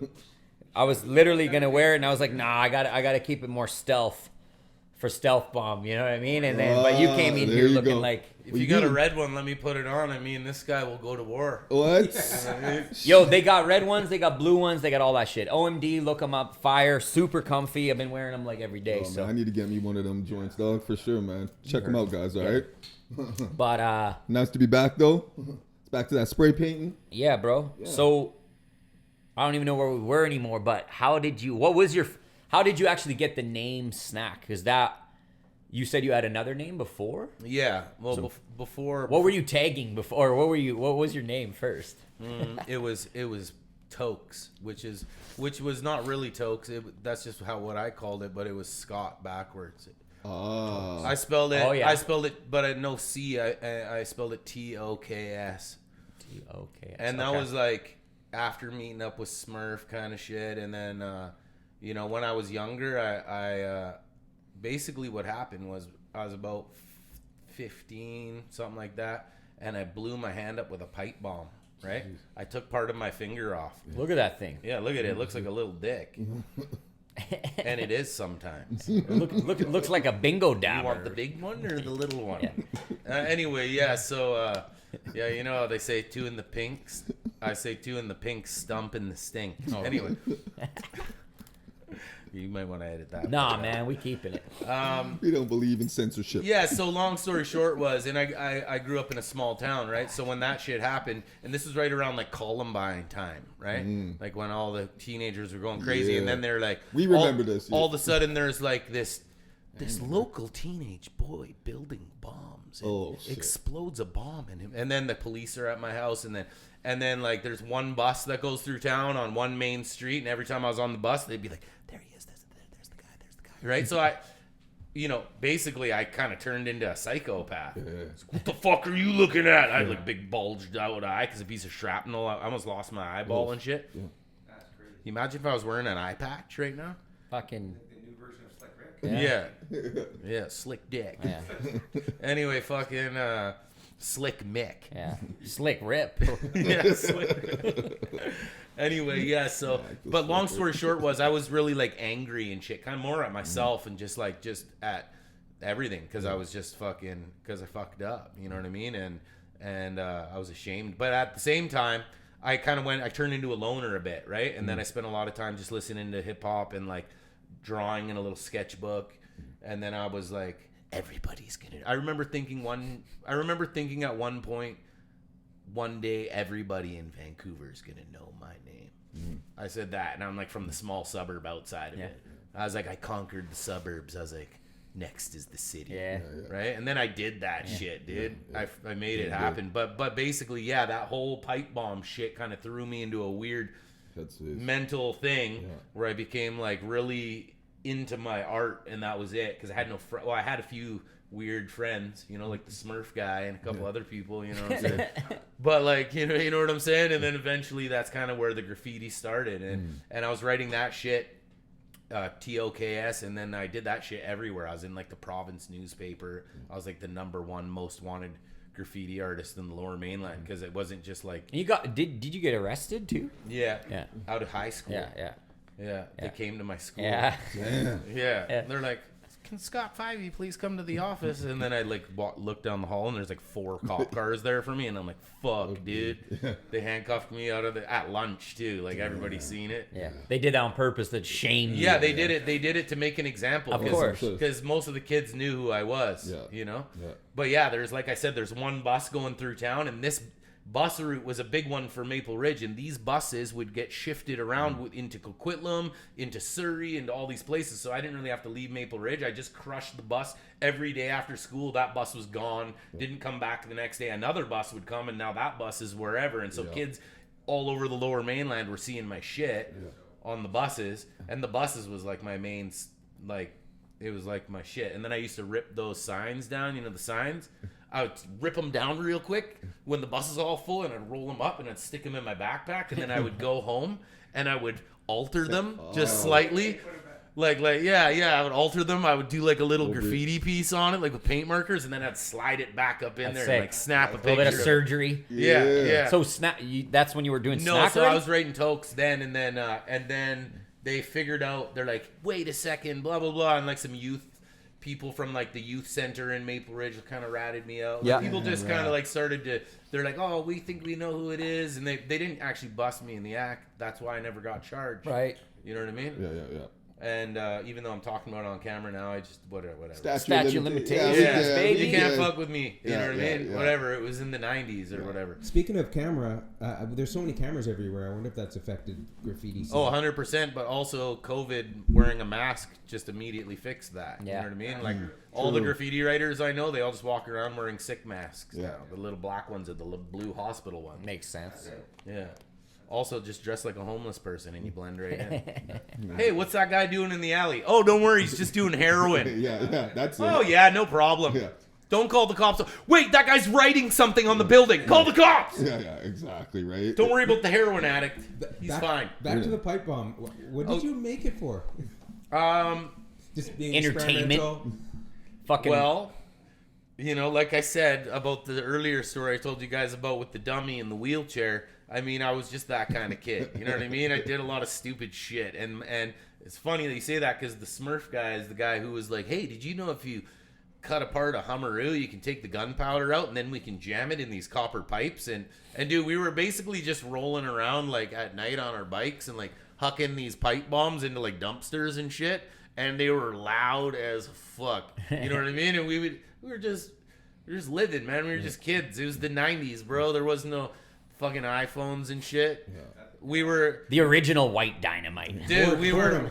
I was literally gonna wear it, and I was like, nah, I gotta keep it more stealth for stealth bomb. You know what I mean? And then, but you came in there here you looking go. like. If you got a red one, let me put it on. I mean, this guy will go to war. What? Yo, they got red ones, they got blue ones, they got all that shit. OMD, look them up. Fire, super comfy. I've been wearing them like every day. Oh, So, man, I need to get me one of them joints, dog, for sure, man. Check them out, guys, all right? but Nice to be back, though. It's back to that spray painting. yeah, bro. So I don't even know where we were anymore. But how did you actually get the name Snak? Because you said you had another name before. Yeah. Well, before. What were you tagging before? Or what was your name first? It was Tokes, which was not really Tokes. That's just what I called it, but it was Scott backwards. I spelled it. Oh, yeah. I spelled it, but at no C. I spelled it TOKS. TOKS. And that was like after meeting up with Smurf kind of shit. And then, when I was younger, I basically what happened was I was about 15, something like that, and I blew my hand up with a pipe bomb. Right? I took part of my finger off. Look at that thing. Yeah, look at it. It looks like a little dick. And it is sometimes. Looks like a bingo dabber. You want the big one or the little one? Anyway, yeah. So, how they say two in the pinks. I say two in the pinks, stump in the stink. Anyway, you might want to edit that. Nah, man, we keeping it. We don't believe in censorship. Yeah. So long story short was, and I grew up in a small town, right? So when that shit happened, and this was right around like Columbine time, right? Like when all the teenagers were going crazy, and then they're like, we remember this. Yeah. All of a sudden, there's like this local teenage boy building bombs. Explodes a bomb in him, and then the police are at my house, and then like there's one bus that goes through town on one main street, and every time I was on the bus, they'd be like, "There he is, there's the guy," right? So basically I kind of turned into a psychopath. What the fuck are you looking at? I had like big bulged out eye because a piece of shrapnel. I almost lost my eyeball and shit. Yeah. That's crazy. Imagine if I was wearing an eye patch right now. Fucking. Yeah, slick dick. Yeah. Anyway, fucking slick Mick. Yeah. Slick Rip. Yeah, slick. Anyway, yeah, so, but long story short was I was really like angry and shit, kind of more at myself and just at everything because I was just because I fucked up, you know what I mean? And I was ashamed. But at the same time, I turned into a loner a bit, right? And then I spent a lot of time just listening to hip hop and like drawing in a little sketchbook, and then I was like, everybody's gonna. I remember thinking at one point, one day everybody in Vancouver is gonna know my name. I said that, and I'm like from the small suburb outside of it. I was like, I conquered the suburbs. I was like, next is the city, right? And then I did that shit, dude. I made it happen. But basically, that whole pipe bomb shit kind of threw me into a weird mental thing where I became like really into my art, and that was it because I had no I had a few weird friends, like the Smurf guy and a couple other people, you know what I'm saying? But like, you know what I'm saying? And then eventually that's kind of where the graffiti started, and I was writing that shit, TOKS, and then I did that shit everywhere. I was in like the province newspaper. I was like the #1 most wanted graffiti artist in the Lower Mainland because it wasn't just like did you get arrested too? Yeah out of high school. Yeah. They came to my school. Yeah. Yeah. They're like, can Scott 5e please come to the office? And then I like look down the hall and there's like 4 cop cars there for me, and I'm like, fuck, dude. They handcuffed me at lunch too. Like everybody's seen it. Yeah, they did that on purpose to shame you. Yeah, they did it. They did it to make an example. Of course, because most of the kids knew who I was. Yeah. You know. Yeah. But yeah, there's like I said, there's one bus going through town, and this bus route was a big one for Maple Ridge, and these buses would get shifted around into Coquitlam, into Surrey, and all these places. So I didn't really have to leave Maple Ridge. I just crushed the bus every day after school. That bus was gone, didn't come back the next day. Another bus would come, and now that bus is wherever. And so kids all over the Lower Mainland were seeing my shit on the buses, and the buses was like my main, like, it was like my shit. And then I used to rip those signs down, you know, the signs. I would rip them down real quick when the bus is all full, and I'd roll them up and I'd stick them in my backpack, and then I would go home and I would alter them just slightly. Like I would alter them. I would do like a little graffiti piece on it, like with paint markers, and then I'd slide it back up in there and like snap a picture. A little bit of surgery. Yeah. So that's when you were doing No, Snak so already? I was writing tokes then, and then they figured out, they're like, wait a second, blah blah blah, and like some youth people from like the youth center in Maple Ridge kind of ratted me out. Like, people just kind of like started to, they're like, oh, we think we know who it is, and they didn't actually bust me in the act. That's why I never got charged. Right. You know what I mean? Yeah. And even though I'm talking about it on camera now, I just whatever. Statute limitations, baby. You yeah. can't fuck with me. You know what I mean? Yeah. Whatever. It was in the 90s or whatever. Speaking of camera, there's so many cameras everywhere. I wonder if that's affected graffiti scene. Oh, 100%. But also COVID, wearing a mask just immediately fixed that. Yeah. You know what I mean? Like all the graffiti writers I know, they all just walk around wearing sick masks now. The little black ones are the blue hospital ones. Makes sense. Yeah. Also, just dress like a homeless person and you blend right in. Hey, what's that guy doing in the alley? Oh, don't worry, he's just doing heroin. yeah, that's it. Oh, yeah, no problem. Yeah. Don't call the cops. Wait, that guy's writing something on the building. Call the cops. Yeah, exactly, right? Don't worry about the heroin addict. He's fine. Back to the pipe bomb. What did you make it for? Just being Entertainment. experimental? Fucking. Well, you know, like I said about the earlier story I told you guys about with the dummy and the wheelchair, I mean, I was just that kind of kid. You know what I mean? I did a lot of stupid shit. And it's funny that you say that because the Smurf guy is the guy who was like, hey, did you know if you cut apart a Hummeroo, you can take the gunpowder out and then we can jam it in these copper pipes? And dude, we were basically just rolling around like at night on our bikes and like hucking these pipe bombs into like dumpsters and shit. And they were loud as fuck. You know what I mean? And we were just living, man. We were just kids. It was the 90s, bro. There was no fucking iPhones and shit. Yeah. We were the original Whyte dynamite. Dude,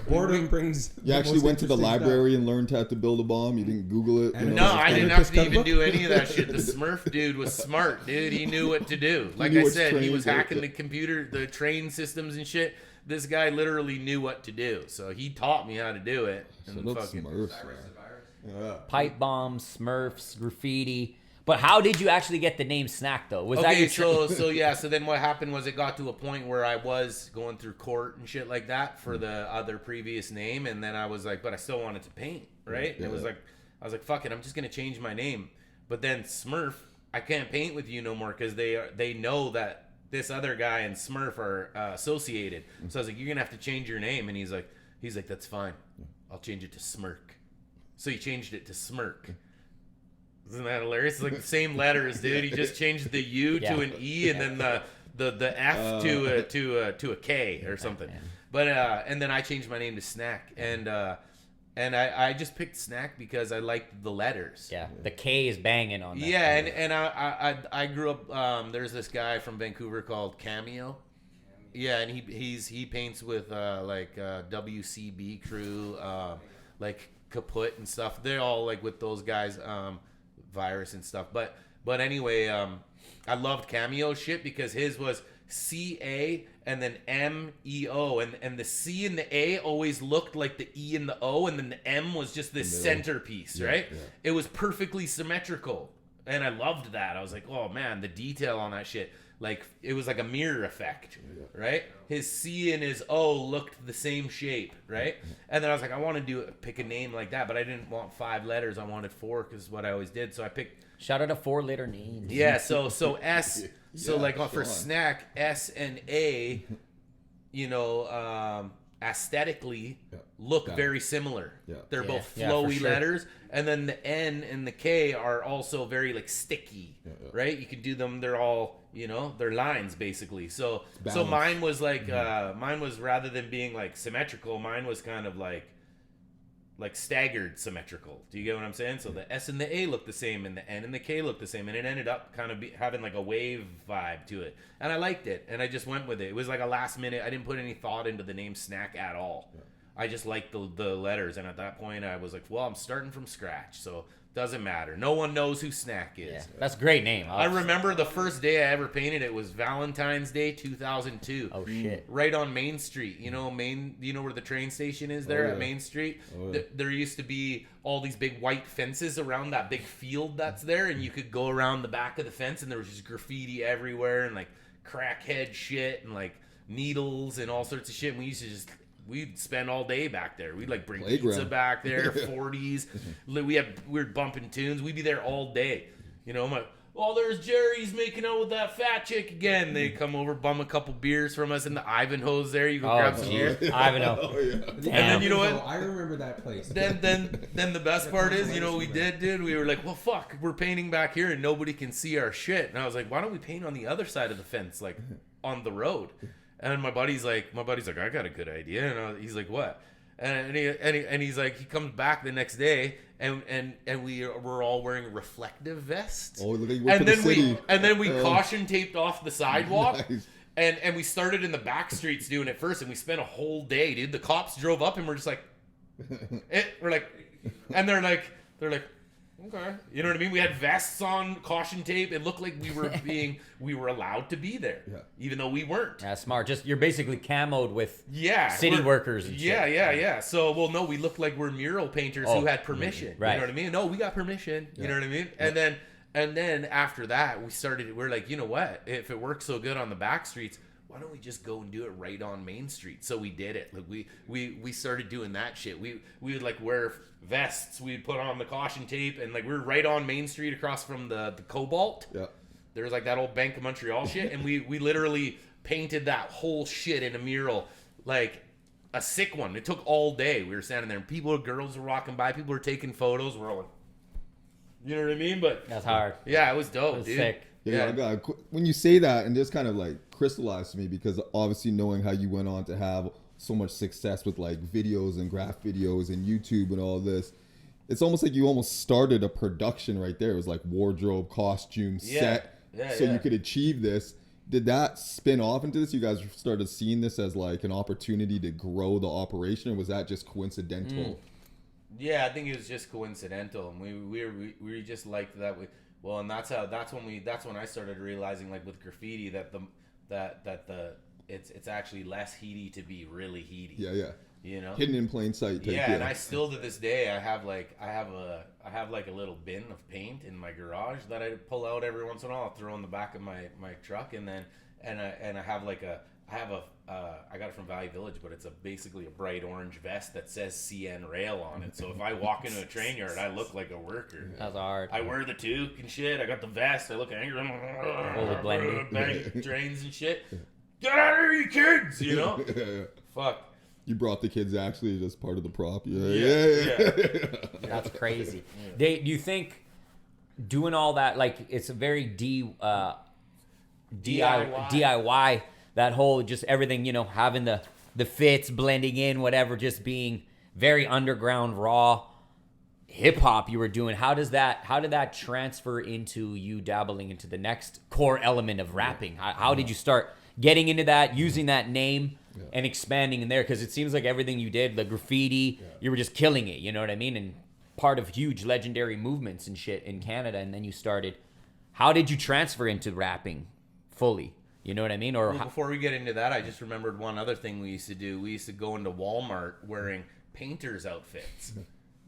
boredom brings. You actually went to the library and learned how to build a bomb. You didn't Google it. No, I didn't have to even do any of that shit. The Smurf dude was smart, dude. He knew what to do. Like I said, he was hacking the computer, the train systems and shit. This guy literally knew what to do, so he taught me how to do it. And fucking Smurfs, pipe bombs, Smurfs, graffiti. But how did you actually get the name Snak though? Was okay, that your so then what happened was it got to a point where I was going through court and shit like that for the other previous name, and then I was like, but I still wanted to paint, right? And it was like, I was like, fuck it, I'm just gonna change my name. But then Smurf, I can't paint with you no more because they know that this other guy and Smurf are associated. So I was like, you're gonna have to change your name, and he's like, that's fine, I'll change it to Smirk. So he changed it to Smirk. Isn't that hilarious? It's like the same letters, dude. He just changed the U to an E and then the F to a K or something. But and then I changed my name to Snak, and I just picked Snak because I liked the letters. Yeah, the K is banging on that. Yeah, and I grew up. There's this guy from Vancouver called Cameo. Yeah, and he paints with like WCB crew, like Kaput and stuff. They're all like with those guys. Virus and stuff, but anyway, I loved Cameo shit because his was CA and then MEO, and the C and the A always looked like the E and the O, and then the M was just this centerpiece, right? Yeah. It was perfectly symmetrical, and I loved that. I was like, oh man, the detail on that shit, like it was like a mirror effect, right? His C and his O looked the same shape, right? And then I was like, I want to pick a name like that, but I didn't want 5 letters. I wanted 4 because what I always did. So I picked. Shout out to 4-letter names. Yeah, so S. So like for Snak, S and A, you know, aesthetically look very similar. They're both for flowy sure. letters, and then the N and the K are also very like sticky, right? You can do them. They're all, you know, they're lines basically. So mine was like mine was, rather than being like symmetrical, mine was kind of like staggered symmetrical. Do you get what I'm saying? So the S and the A look the same, and the N and the K look the same, and it ended up kind of having like a wave vibe to it, and I liked it, and I just went with it. It was like a last minute. I didn't put any thought into the name Snak at all. I just liked the letters, and at that point I was like, well, I'm starting from scratch, so doesn't matter. No one knows who Snak is. Yeah, that's a great name. I remember the first day I ever painted it was Valentine's Day 2002. Oh shit! Right on Main Street. You know where the train station is there at Main Street? There used to be all these big white fences around that big field that's there, and you could go around the back of the fence, and there was just graffiti everywhere, and like crackhead shit, and like needles and all sorts of shit. And we'd spend all day back there. We'd like bring pizza back there, 40s. We were bumping tunes. We'd be there all day. You know, I'm like, oh, there's Jerry's making out with that fat chick again. They come over, bum a couple beers from us in the Ivanhoe's there. You go grab some beer. Ivanhoe. And then you know what? I remember that place. Then the best part is, you know what we did, dude? We were like, well, fuck, we're painting back here and nobody can see our shit. And I was like, why don't we paint on the other side of the fence, like on the road? And my buddy's like, I got a good idea. And he's like, what? And he's like, he comes back the next day, and we were all wearing reflective vests. Oh, look, you and then we caution taped off the sidewalk. Nice. And we started in the back streets doing it first, and we spent a whole day, dude. The cops drove up, and we're just like, we're like, and they're like, okay, you know what I mean? We had vests on, caution tape. It looked like we were allowed to be there, even though we weren't. That's smart. Just you're basically camoed with city workers. And shit. Yeah. So, well, no, we looked like we're mural painters who had permission. Right. You know what I mean? No, we got permission. You know what I mean? And then after that, we're like, you know what? If it works so good on the back streets, why don't we just go and do it right on Main Street? So we did it. Like we started doing that shit. We would like wear vests. We'd put on the caution tape, and like we were right on Main Street across from the Cobalt. Yeah. There was like that old Bank of Montreal shit, and we literally painted that whole shit in a mural, like a sick one. It took all day. We were standing there, and girls were walking by. People were taking photos. We're all like, you know what I mean? But that's hard. Yeah, it was dope, dude. Sick. Yeah. When you say that, and just kind of like crystallized to me, because obviously knowing how you went on to have so much success with like videos and graph videos and YouTube and all this, it's almost like you almost started a production right there. It was like wardrobe, costume, set, so you could achieve this. Did that spin off into this? You guys started seeing this as like an opportunity to grow the operation, or was that just coincidental? Yeah, I think it was just coincidental, and we just liked that. Well, and that's when I started realizing, like with graffiti, that it's actually less heaty to be really heaty. Yeah. You know, hidden in plain sight. And I still to this day I have like a little bin of paint in my garage that I pull out every once in a while. I'll throw in the back of my truck, and then I have like I got it from Valley Village, but it's basically a bright orange vest that says CN Rail on it. So if I walk into a train yard, I look like a worker. That's hard. I wear the toque and shit. I got the vest. I look angry. Bang trains and shit. Get out of here, you kids! You know? Fuck. You brought the kids actually as part of the prop. Yeah. That's crazy. Do you think doing all that, like it's a very DIY, that whole just everything, you know, having the fits, blending in, whatever, just being very underground, raw hip hop you were doing. How did that transfer into you dabbling into the next core element of rapping? How did you start getting into that, using that name and expanding in there? Because it seems like everything you did, the graffiti, you were just killing it, you know what I mean? And part of huge legendary movements and shit in Canada. And then you started, how did you transfer into rapping fully? You know what I mean? Or before we get into that, I just remembered one other thing we used to do. We used to go into Walmart wearing painters' outfits.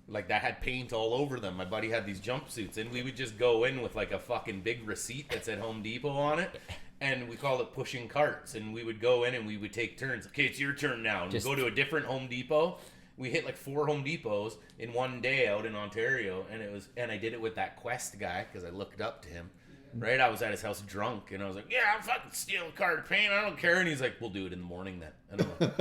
Like that had paint all over them. My buddy had these jumpsuits, and we would just go in with like a fucking big receipt that said Home Depot on it, and we called it pushing carts. And we would go in and we would take turns. Okay, it's your turn now. And we'd go to a different Home Depot. We hit like 4 Home Depots in one day out in Ontario, and I did it with that Quest guy because I looked up to him. right? I was at his house drunk, and I was like, yeah, I'm fucking stealing a card of paint. I don't care. And he's like, we'll do it in the morning then. And I'm like,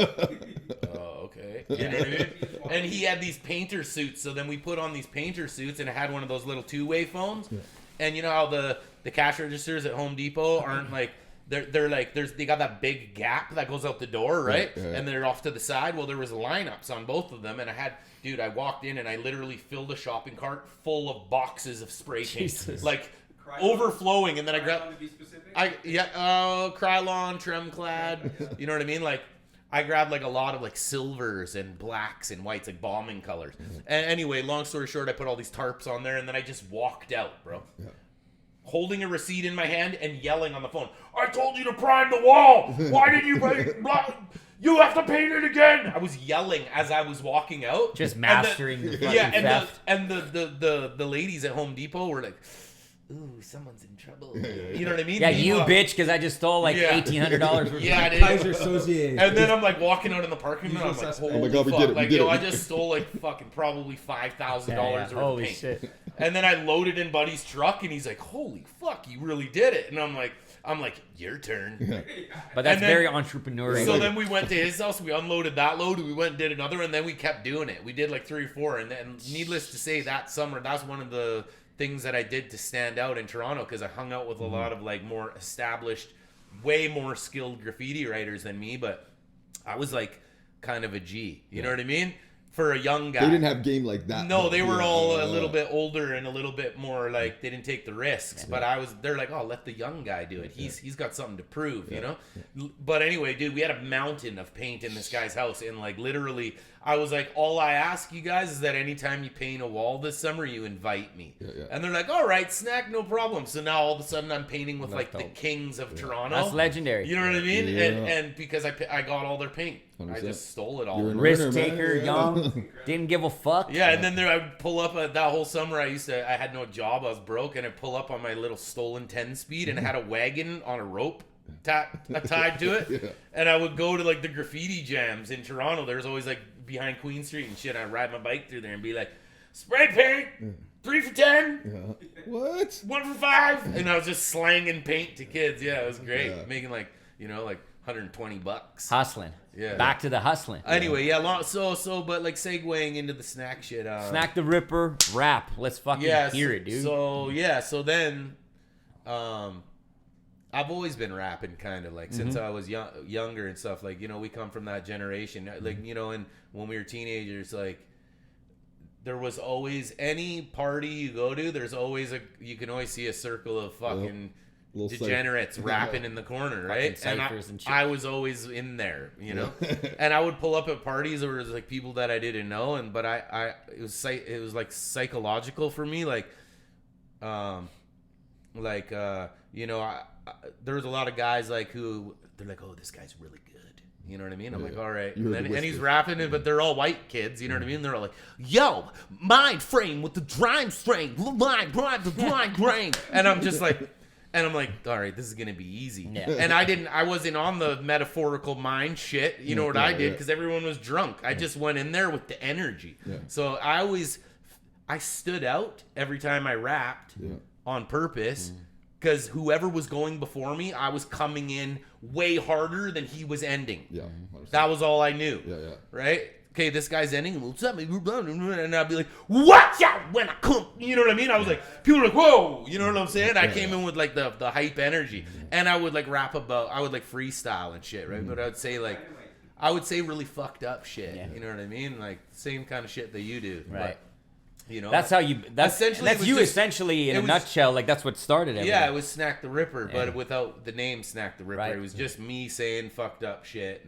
oh, okay. You know what I mean? And he had these painter suits. So then we put on these painter suits, and it had one of those little two-way phones. Yeah. And you know how the cash registers at Home Depot aren't like, they're like, they got that big gap that goes out the door, right? Yeah. And they're off to the side. Well, there was lineups on both of them, and I walked in and I literally filled a shopping cart full of boxes of spray paint. Jesus. Like overflowing, and then I grabbed Krylon, Tremclad, you know what I mean? Like I grabbed like a lot of like silvers and blacks and whites, like bombing colors. And anyway, long story short, I put all these tarps on there, and then I just walked out, bro. Yeah. Holding a receipt in my hand and yelling on the phone, I told you to prime the wall! Why did you you have to paint it again! I was yelling as I was walking out. Just mastering the fucking theft. And the ladies at Home Depot were like, ooh, someone's in trouble. You know what I mean? Yeah, you bitch, because I just stole like $1,800 worth of Kaiser Association. And then I'm like walking out in the parking lot. I'm like, holy fuck. I just stole like fucking probably $5,000 worth of paint. Shit. And then I loaded in Buddy's truck, and he's like, holy fuck, you really did it. And I'm like, your turn. But that's very entrepreneurial. So then we went to his house, we unloaded that load, we went and did another, and then we kept doing it. We did like 3 or 4, and then needless to say, that summer, that's one of the things that I did to stand out in Toronto, because I hung out with a lot of like more established, way more skilled graffiti writers than me, but I was like kind of a G. You know what I mean? For a young guy. They didn't have game like that. No, they were all a little bit older and a little bit more like they didn't take the risks. But they're like, oh, let the young guy do it. He's got something to prove, you know? But anyway, dude, we had a mountain of paint in this guy's house, and like literally I was like, all I ask you guys is that anytime you paint a wall this summer, you invite me. And they're like, all right, Snak, no problem. So now all of a sudden I'm painting with like the kings of Toronto. That's legendary. You know what I mean? And because I got all their paint. 100%. I just stole it all. Risk taker, young, didn't give a fuck. Yeah, and then I would pull up that whole summer. I had no job. I was broke, and I'd pull up on my little stolen 10-speed, and I had a wagon on a rope tied to it. And I would go to like the graffiti jams in Toronto. There's always like behind Queen Street and shit. I'd ride my bike through there and be like, spray paint, 3 for 10. What? 1 for 5. And I was just slanging paint to kids. Yeah, it was great. Making like, like $120. Hustling. Yeah. Back to the hustling. Anyway, but like segueing into the Snak shit. Snak the Ripper rap. Let's fucking hear it, dude. So then, I've always been rapping kind of like since I was younger and stuff. Like, we come from that generation. Like, and when we were teenagers, like, there was always any party you go to, you can always see a circle of fucking degenerates rapping in the corner, right? And I was always in there, and I would pull up at parties where it was like people that I didn't know, but it was like psychological for me, like there was a lot of guys like who they're like, oh, this guy's really good. You know what I mean? I'm like, all right. And he's rapping it, but they're all white kids. You know what I mean? They're all like, yo, mind frame with the drime frame. The drime frame. And I'm just like, all right, this is going to be easy. Yeah. And I wasn't on the metaphorical mind shit. You know what I did? Because everyone was drunk. I just went in there with the energy. Yeah. So I stood out every time I rapped on purpose. Because whoever was going before me, I was coming in way harder than he was ending. Yeah, that was all I knew. Right? Okay, this guy's ending. What's up? And I'd be like, watch out when I come. You know what I mean? I was like, people were like, whoa. You know what I'm saying? I came in with like the hype energy. And I would like rap about, I would like freestyle and shit, right? But I would say really fucked up shit. Yeah. You know what I mean? Like same kind of shit that you do. Right. But, that's how you. That's you essentially in a nutshell. Like that's what started everything. Yeah, it was Snak the Ripper, but without the name Snak the Ripper. Right. It was just me saying fucked up shit,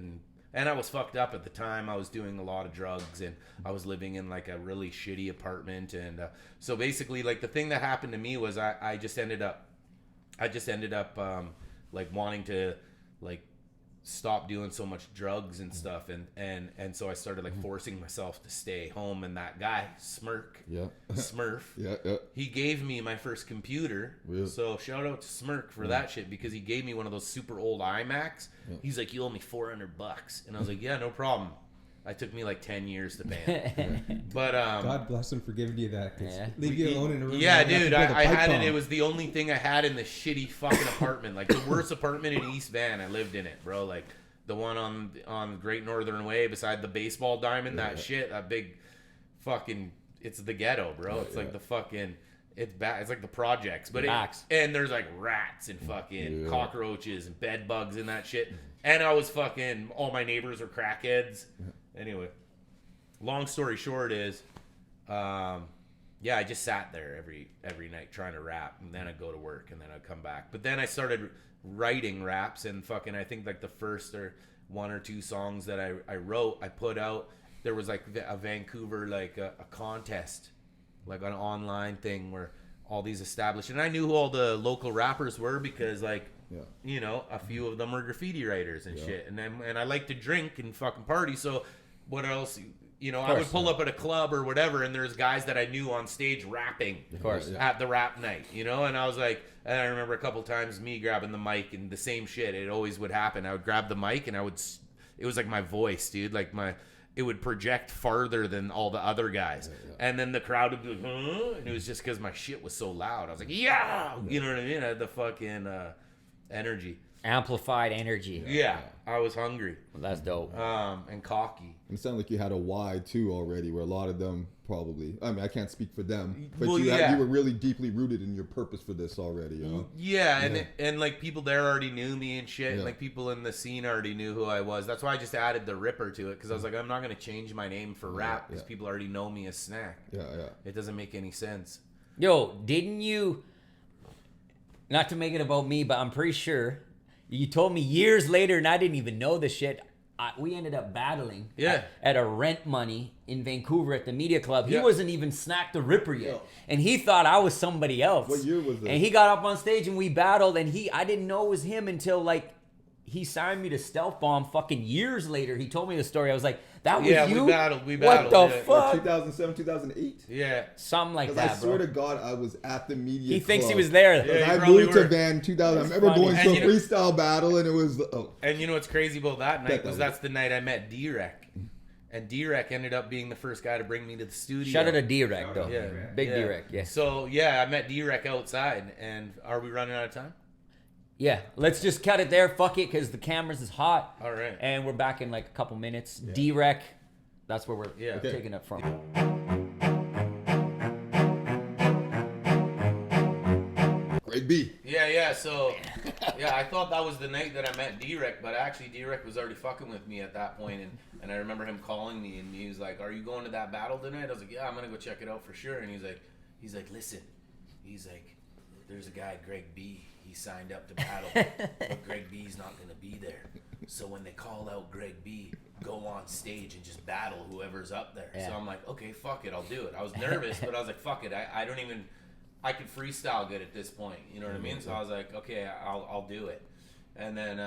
and I was fucked up at the time. I was doing a lot of drugs, and I was living in like a really shitty apartment, and so basically, like the thing that happened to me was I just ended up like wanting to like stop doing so much drugs and stuff, and so I started like forcing myself to stay home. And that guy Smurf, he gave me my first computer. Really? So shout out to Smurf for that shit, because he gave me one of those super old iMacs. He's like, you owe me $400, and I was like, yeah, no problem. It took me like 10 years to ban. But God bless him for giving you that. Yeah. Leave you alone in a room. yeah, and have to dude, build a I pipe had bomb. it. It was the only thing I had in the shitty fucking apartment, like the worst apartment in East Van. I lived in it, bro. Like the one on Great Northern Way beside the baseball diamond. That shit, that big fucking. It's the ghetto, bro. It's like the fucking. It's bad. It's like the projects, but and there's like rats and fucking cockroaches and bed bugs and that shit. And I was fucking. All my neighbors are crackheads. Anyway, long story short is, I just sat there every night trying to rap, and then I'd go to work, and then I'd come back. But then I started writing raps, and fucking I think like the first or one or two songs that I wrote, I put out. There was like a Vancouver like a contest. Like an online thing where all these established, and I knew who all the local rappers were because like, you know, a few of them were graffiti writers and shit. And I like to drink and fucking party. So what else, you know, I would pull up at a club or whatever, and there's guys that I knew on stage rapping at the rap night, you know? And I was like, and I remember a couple times me grabbing the mic and the same shit. It always would happen. I would grab the mic and it was like my voice, dude. Like it would project farther than all the other guys. And then the crowd would be like, huh? And it was just because my shit was so loud. I was like, yeah! You know what I mean? I had the fucking energy. Amplified energy. Yeah. I was hungry. Well, that's dope. And cocky. And it sounded like you had a why too already, where a lot of them probably. I mean, I can't speak for them, but Well, you yeah. were really deeply rooted in your purpose for this already. You know? Yeah, and like people there already knew me and shit. Yeah. And like people in the scene already knew who I was. That's why I just added the Ripper to it, because I was like, I'm not gonna change my name for rap because people already know me as Snak. Yeah. It doesn't make any sense. Yo, didn't you? Not to make it about me, but I'm pretty sure you told me years later, and I didn't even know this shit. We ended up battling at a rent money in Vancouver at the Media Club. He wasn't even Snak The Ripper yet. And he thought I was somebody else. What year was this? And he got up on stage and we battled, and I didn't know it was him until like he signed me to Stealth Bomb fucking years later. He told me the story. I was like, that was you? We battled. What the fuck? 2007, 2008. Yeah. Something like Because that, I swear bro. to God, I was at the Media He thinks he Club. was there. Yeah, I you probably moved to were. Van 2000. I remember funny. going to And a you know- freestyle battle, and it was And you know what's crazy about that night was was- that's the night I met D-Rec. And D-Rec ended up being the first guy to bring me to the studio. Shout out to D-Rec, though. Yeah. Big D-Rec, yeah. So, yeah, I met D-Rec outside. And are we running out of time? Yeah, let's just cut it there. Fuck it, because the cameras is hot. All right. And we're back in like a couple minutes. D-Rec, that's where we're Okay. taking it from. Greg B. Yeah. So, I thought that was the night that I met D-Rec, but actually D-Rec was already fucking with me at that point, and I remember him calling me, and he was like, "Are you going to that battle tonight?" I was like, "Yeah, I'm gonna go check it out for sure." And he's like, "Listen," he's like, "There's a guy, Greg B. He signed up to battle, but Greg B's not gonna be there. So when they call out Greg B, go on stage and just battle whoever's up there." Yeah. So I'm like, "Okay, fuck it, I'll do it." I was nervous, but I was like, "Fuck it, I could freestyle good at this point, you know what I mean?" So I was like, "Okay, I'll do it." And then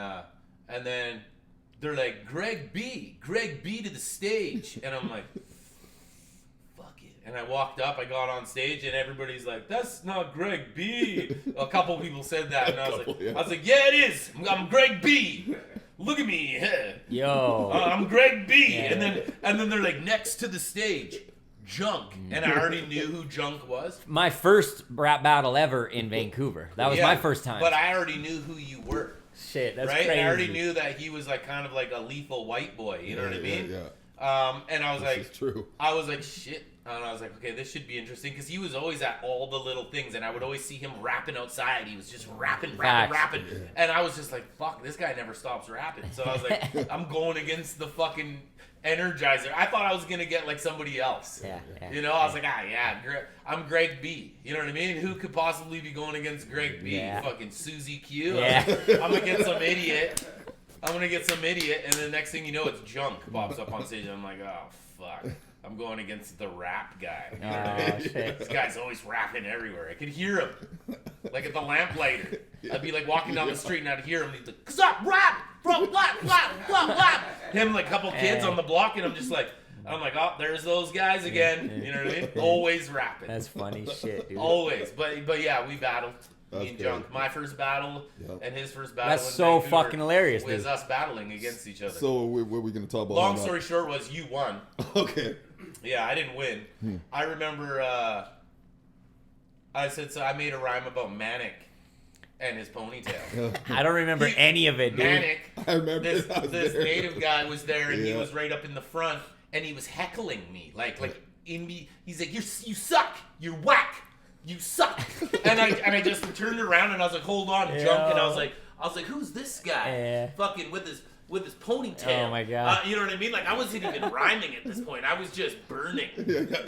they're like, Greg B to the stage," and I'm like, "Fuck it." And I walked up, I got on stage, and everybody's like, "That's not Greg B." A couple people said that, and I was like, "Yeah, it is. I'm Greg B. Look at me. Yo. I'm Greg B." Yeah. And then they're like, "Next to the stage, Junk," and I already knew who Junk was. My first rap battle ever in Vancouver. That was my first time. But I already knew who you were. Shit, that's right? crazy. I already knew that he was like kind of like a lethal white boy. You know what I mean? Yeah. And I was like, It's true. I was like, shit. And I was like, okay, this should be interesting, because he was always at all the little things, and I would always see him rapping outside. He was just rapping. And I was just like, fuck, this guy never stops rapping. So I was like, I'm going against the fucking Energizer. I thought I was going to get like somebody else. Yeah. You know, I was like, I'm Greg B. You know what I mean? Who could possibly be going against Greg B? Yeah. Fucking Susie Q. Yeah. I'm going to get some idiot. And the next thing you know, it's Junk pops up on stage, and I'm like, oh, fuck. I'm going against the rap guy. Oh, shit. This guy's always rapping everywhere. I could hear him. Like at the lamplighter. I'd be like walking down the street and I'd hear him. And he's like, "Stop, rap! Blah, blah, blah, blah, blah." Him, like a couple kids on the block, and I'm like, oh, there's those guys again. You know what I mean? Always rapping. That's funny shit, dude. Always. But yeah, we battled. That's Me and great. Junk. My first battle and his first battle. That's in so Vancouver fucking hilarious, was dude. us battling against each other. So what are we gonna talk about? Long story short was you won. Okay. Yeah, I didn't win. I remember I said so. I made a rhyme about Manic and his ponytail. I don't remember any of it, dude. Manic. I remember This there. native guy was there, and he Yeah. was right up in the front, and he was heckling me he's like, you suck, you're whack, you suck, and I just turned around and I was like, hold on, Junk, and I was like, who's this guy? Fucking with his ponytail. Oh my God. You know what I mean? Like, I wasn't even rhyming at this point. I was just burning.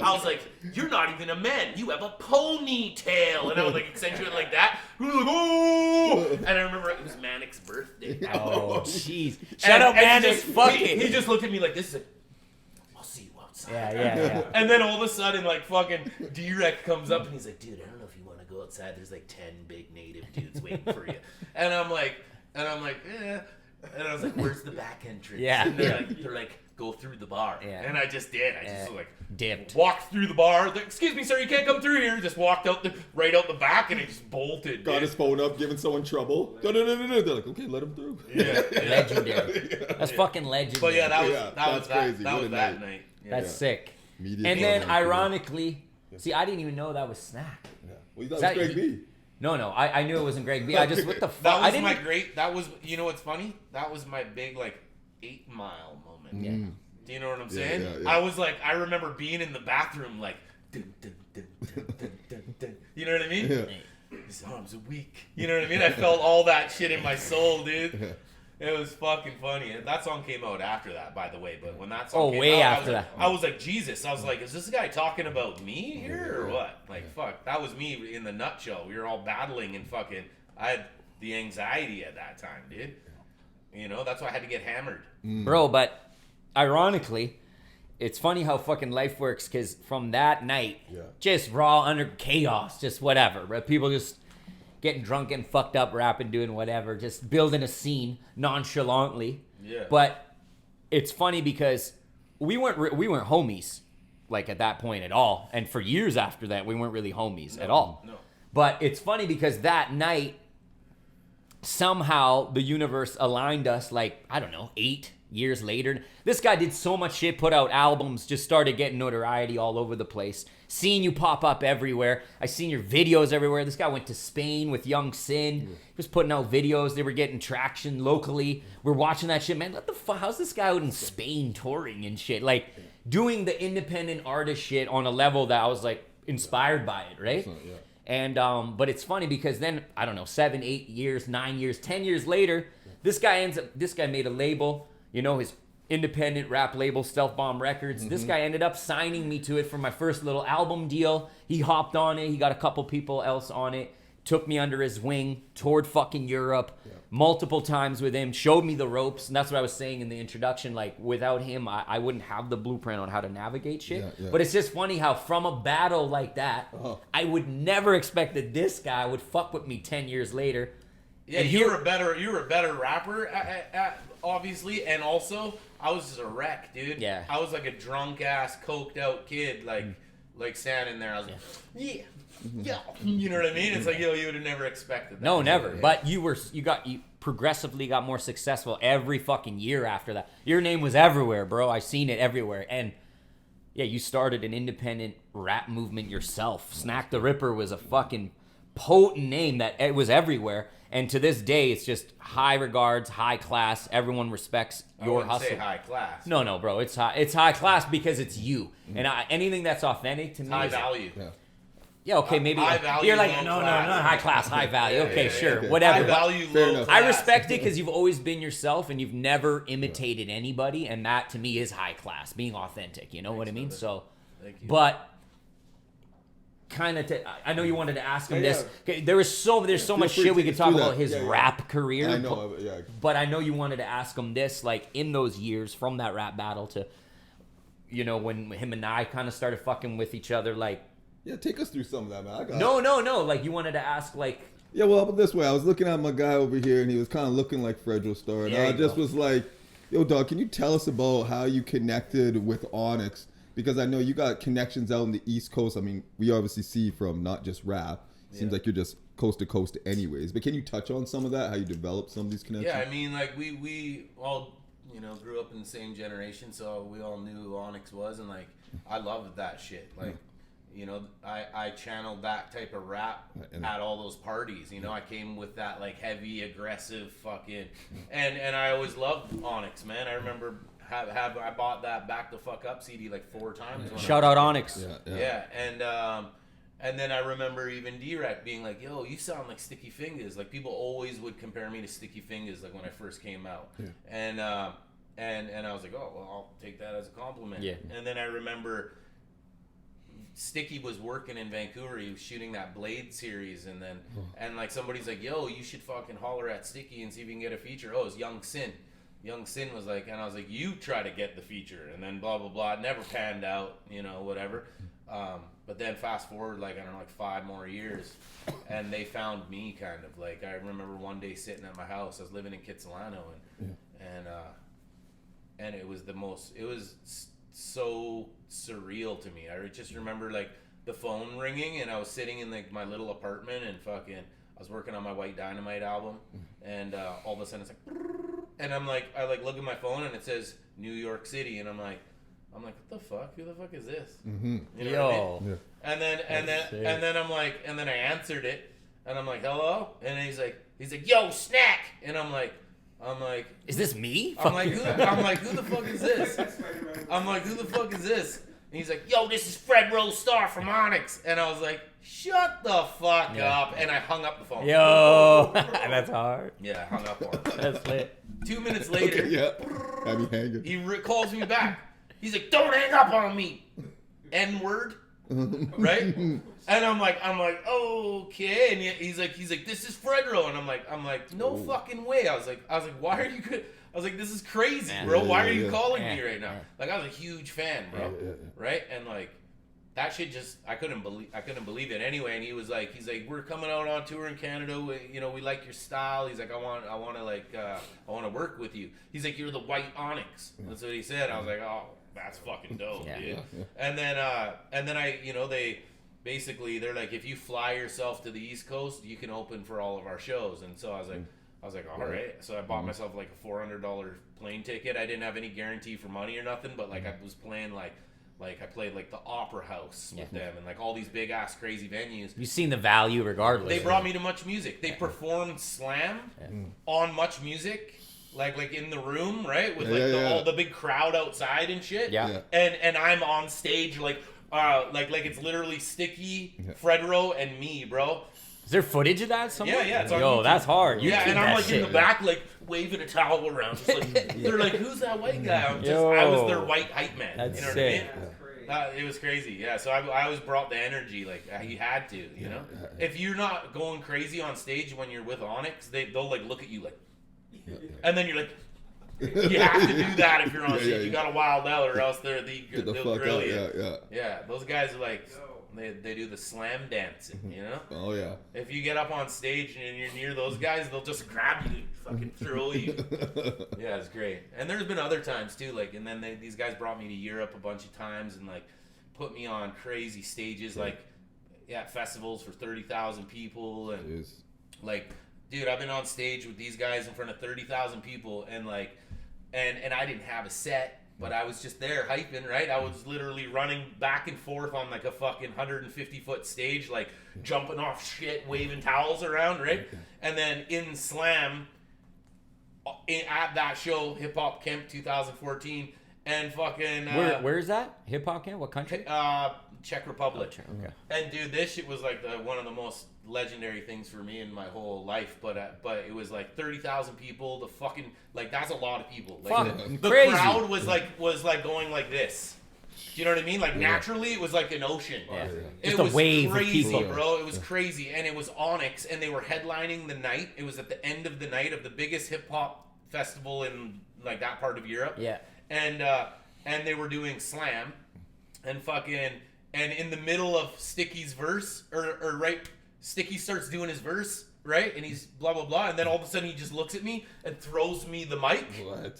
I was like, you're not even a man. You have a ponytail. And I was like, accentuate like that. He was like, oh! And I remember it was Manic's birthday. Oh, jeez. Shut up, man. Just fuck it. He just looked at me like this. Like, I'll see you outside. Yeah. And then all of a sudden, like, fucking D-Rec comes up and he's like, dude, I don't know if you want to go outside. There's like 10 big native dudes waiting for you. And I'm like, eh. And I was like, where's the back entrance? Yeah. And they're like, go through the bar. Yeah. And I just did. I just like dipped. walked through the bar. Like, excuse me, sir, you can't come through here. Just walked out right out the back and he just bolted. Got dude. his phone up, giving someone trouble. No. They're like, okay, let him through. Yeah. Legendary. That's fucking legendary. But yeah, that was that's crazy. that What was a that night. night. Yeah. That's sick. Media And club then, night. ironically, see, I didn't even know that was Snak. Yeah. Well, that was that- Greg B. No, I knew it wasn't Greg B. I just, what the fuck? That I was didn't. my great. That was, you know what's funny? That was my big like 8 Mile moment. Yeah. Do you know what I'm saying? yeah. I was like, I remember being in the bathroom like, dun, dun, dun, dun, dun, dun, dun. You know what I mean? Yeah. His arms are weak. You know what I mean? I felt all that shit in my soul, dude. It was fucking funny. And that song came out after that, by the way. But when that song came way out, after that. I was like, Jesus. I was like, is this guy talking about me here or what? Like, fuck. That was me in the nutshell. We were all battling and fucking, I had the anxiety at that time, dude. You know, that's why I had to get hammered. Bro, but ironically, it's funny how fucking life works, because from that night, just raw under chaos, just whatever, right? People just getting drunk and fucked up, rapping, doing whatever, just building a scene nonchalantly. Yeah. But it's funny because we weren't homies, like, at that point at all. And for years after that, we weren't really homies at all. No. But it's funny because that night, somehow the universe aligned us, like, I don't know, 8 years later. This guy did so much shit, put out albums, just started getting notoriety all over the place. Seeing you pop up everywhere. I seen your videos everywhere. This guy went to Spain with Young Sin. He was putting out videos. They were getting traction locally. We're watching that shit, man. What the fuck? How's this guy out in Spain touring and shit? Like, doing the independent artist shit on a level that I was, like, inspired by it, right? Yeah. And but it's funny because then, I don't know, 7, 8 years, 9 years, 10 years later, this guy made a label, you know, his independent rap label, Stealth Bomb Records. This guy ended up signing me to it for my first little album deal. He hopped on it. He got a couple people else on it. Took me under his wing, toured fucking Europe multiple times with him, showed me the ropes. And that's what I was saying in the introduction. Like, without him, I wouldn't have the blueprint on how to navigate shit. Yeah. But it's just funny how from a battle like that, I would never expect that this guy would fuck with me 10 years later. Yeah, And you were a better rapper, obviously, and also I was just a wreck, dude. Yeah. I was like a drunk ass, coked out kid, like standing there. I was like, yeah, you know what I mean? It's like, you would have never expected that. No, never. But you progressively got more successful every fucking year after that. Your name was everywhere, bro. I seen it everywhere. And yeah, you started an independent rap movement yourself. Snak The Ripper was a fucking potent name that it was everywhere. And to this day, it's just high regards, high class. Everyone respects your hustle. Say high class. No, bro. It's high class because it's you. And anything that's authentic to me High is value. Yeah, okay, maybe high value, you're like, low no, class. not high class, high value. Okay, sure, okay. whatever. High But value, Fair low enough. class. I respect it because you've always been yourself and you've never imitated anybody, and that to me is high class, being authentic. You know what I mean? So, Thank you. but kind of, I know you wanted to ask him this. Okay, there's so much feel shit free we to could talk do that. about his Yeah. rap career. I know, yeah. But I know you wanted to ask him this, like, in those years from that rap battle to, you know, when him and I kind of started fucking with each other, like. Yeah, take us through some of that, man. I got No. Like, you wanted to ask, like. Yeah, well, but this way, I was looking at my guy over here, and he was kind of looking like Fredro Star, and There I you just go. was like, "Yo, dog, can you tell us about how you connected with Onyx? Because I know you got connections out in the East Coast. I mean, we obviously see from not just rap, Seems like you're just coast to coast anyways. But can you touch on some of that, how you developed some of these connections? Yeah, I mean, like, we all, grew up in the same generation, so we all knew who Onyx was, and, like, I loved that shit. Like, I channeled that type of rap at all those parties. I came with that, like, heavy, aggressive fucking... And I always loved Onyx, man. I remember... I bought that Back the Fuck Up CD like 4 times. Shout out Onyx. Yeah, and then I remember even D-Rec being like, "Yo, you sound like Sticky Fingers." Like people always would compare me to Sticky Fingers, like when I first came out. Yeah. And I was like, "Oh, well, I'll take that as a compliment." Yeah. And then I remember Sticky was working in Vancouver. He was shooting that Blade series, and then and like somebody's like, "Yo, you should fucking holler at Sticky and see if you can get a feature." Oh, it's Young Sin. Young Sin was like, and I was like, you try to get the feature, and then blah, blah, blah. It never panned out, whatever. But then fast forward, like, I don't know, like 5 more years, and they found me kind of. Like, I remember one day sitting at my house. I was living in Kitsilano, and it was it was so surreal to me. I just remember, like, the phone ringing, and I was sitting in, like, my little apartment, and fucking, I was working on my Whyte Dynamite album, and all of a sudden it's like... And I'm like, I look at my phone and it says New York City, and I'm like, what the fuck? Who the fuck is this? Mm-hmm. You know what I mean? Yeah. And then I'm like, and then I answered it, and I'm like, hello, and he's like, yo, Snak, and I'm like, is this me? I'm like, who the fuck is this? I'm like, who the fuck is this? And he's like, yo, this is Fred Rose Star from Onyx, and I was like, shut the fuck up, and I hung up the phone. Yo, that's hard. Yeah, I hung up on him. That's lit. 2 minutes later, Have you hanging? he calls me back. He's like, don't hang up on me, N-word, right? And I'm like, okay. And he's like, this is Fredro, and I'm like, no fucking way. I was like, why are you good? I was like, this is crazy, bro. Why are you calling me right now? Like, I was a huge fan, bro. Right? And like, that shit just, I couldn't believe it anyway. And he's like, we're coming out on tour in Canada. We like your style. He's like, I want to work with you. He's like, you're the Whyte Onyx. That's what he said. I was like, oh, that's fucking dope, dude. And then they're like, if you fly yourself to the East Coast, you can open for all of our shows. And so I was like, all right. So I bought myself like a $400 plane ticket. I didn't have any guarantee for money or nothing, but like I was playing like I played like the Opera House with them and like all these big ass crazy venues. You've seen the value regardless. They brought me to Much Music. They performed Slam on Much Music, like in the room, right? With all the big crowd outside and shit. Yeah. And I'm on stage like it's literally Sticky, Fredro, and me, bro. Is there footage of that somewhere? Yeah, it's on YouTube. Yo, that's hard. And I'm like in the back, like waving a towel around. Just like, they're like, "Who's that white guy?" I was their white hype man. That's you know sick. what I mean? It was crazy. Yeah, so I always brought the energy. Like you had to, you know. If you're not going crazy on stage when you're with Onyx, they'll like look at you like, and then you're like. You have to do that if you're on stage. You gotta wild out, or else they'll grill you. Yeah, those guys are like. They do the slam dancing, you know? Oh, yeah. If you get up on stage and you're near those guys, they'll just grab you and fucking throw you. Yeah, it's great. And there's been other times, too. Like, and then these guys brought me to Europe a bunch of times and, like, put me on crazy stages, like, at festivals for 30,000 people. And, like, dude, I've been on stage with these guys in front of 30,000 people and, like, and I didn't have a set. But I was just there hyping, right? I was literally running back and forth on like a fucking 150-foot stage, like jumping off shit, waving towels around, right? And then in Slam, at that show, Hip Hop Camp 2014, and fucking... where is that? Hip Hop Camp? What country? Czech Republic. Oh, okay. And dude, this shit was like one of the most legendary things for me in my whole life. But it was like 30,000 people. The fucking that's a lot of people. Like the crazy. crowd was like going like this. Do you know what I mean? Like naturally, it was like an ocean. Yeah. It Just a was wave crazy, of people, bro. It was crazy, and it was Onyx, and they were headlining the night. It was at the end of the night of the biggest hip hop festival in like that part of Europe. Yeah. And they were doing Slam, and fucking. And in the middle of Sticky's verse, or right, Sticky starts doing his verse, right? And he's blah, blah, blah. And then all of a sudden he just looks at me and throws me the mic. What?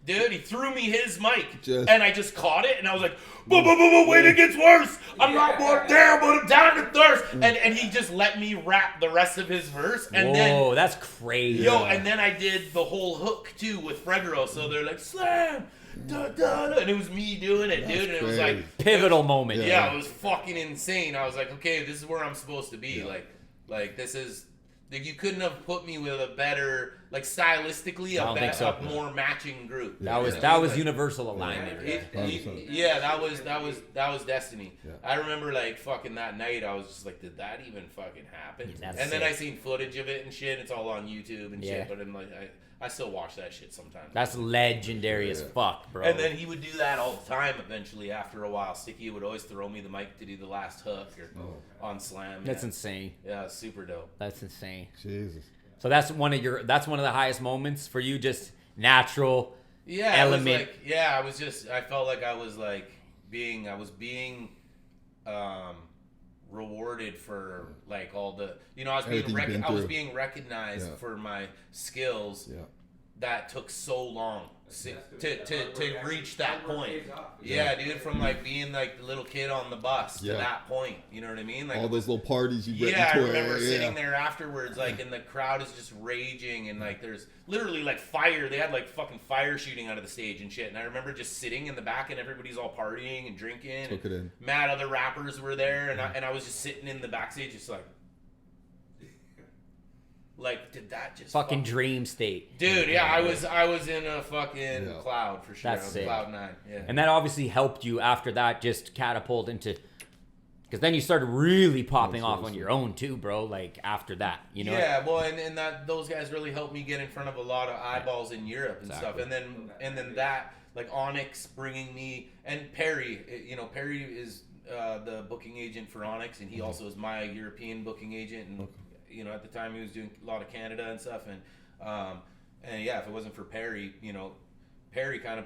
Dude, he threw me his mic, Just- and I just caught it, and I was like, wait, it gets worse. I'm not more down, but I'm down to thirst. And he just let me rap the rest of his verse, and Whoa, then that's crazy. and then I did the whole hook too with Fredro. So they're like, slam, da, da, da, and it was me doing it, dude. And it was like Pivotal moment. yeah, it was fucking insane. I was like, okay, this is where I'm supposed to be. Like this is. Like, you couldn't have put me with a better, like stylistically, a more matching group. That was universal alignment. That was destiny. Yeah. I remember like fucking that night. I was just like, did that even fucking happen? And then I seen footage of it and shit. It's all on YouTube and shit. But I'm like, I still watch that shit sometimes. That's legendary as fuck, bro. And then he would do that all the time. Eventually, after a while, Sticky would always throw me the mic to do the last hook or on Slam. That's insane. Yeah, super dope. That's insane. Jesus. So that's one of the highest moments for you, just natural element. I felt like I was being rewarded for like all the, I was being recognized for my skills that took so long to reach that point. Yeah, dude, from like being like the little kid on the bus to that point, you know what I mean? Like all those little parties you get I into. remember sitting there afterwards, like, and the crowd is just raging, and like there's literally like fire. They had like fucking fire shooting out of the stage and shit. And I remember just sitting in the back, and everybody's all partying and drinking. Took it in. Mad other rappers were there, and I was just sitting in the backstage, just like, did that just fucking dream state, dude? Yeah, I was in a fucking cloud for sure. That's sick. Cloud 9. Yeah, and that obviously helped you after that, just catapult into, because then you started really popping off on your own too, bro. Like after that, you know. Yeah, well, and that those guys really helped me get in front of a lot of eyeballs in Europe and stuff, and then that, like Onyx bringing me, and Perry, Perry is the booking agent for Onyx, and he also is my European booking agent, and at the time he was doing a lot of Canada and stuff, and if it wasn't for Perry, Perry kind of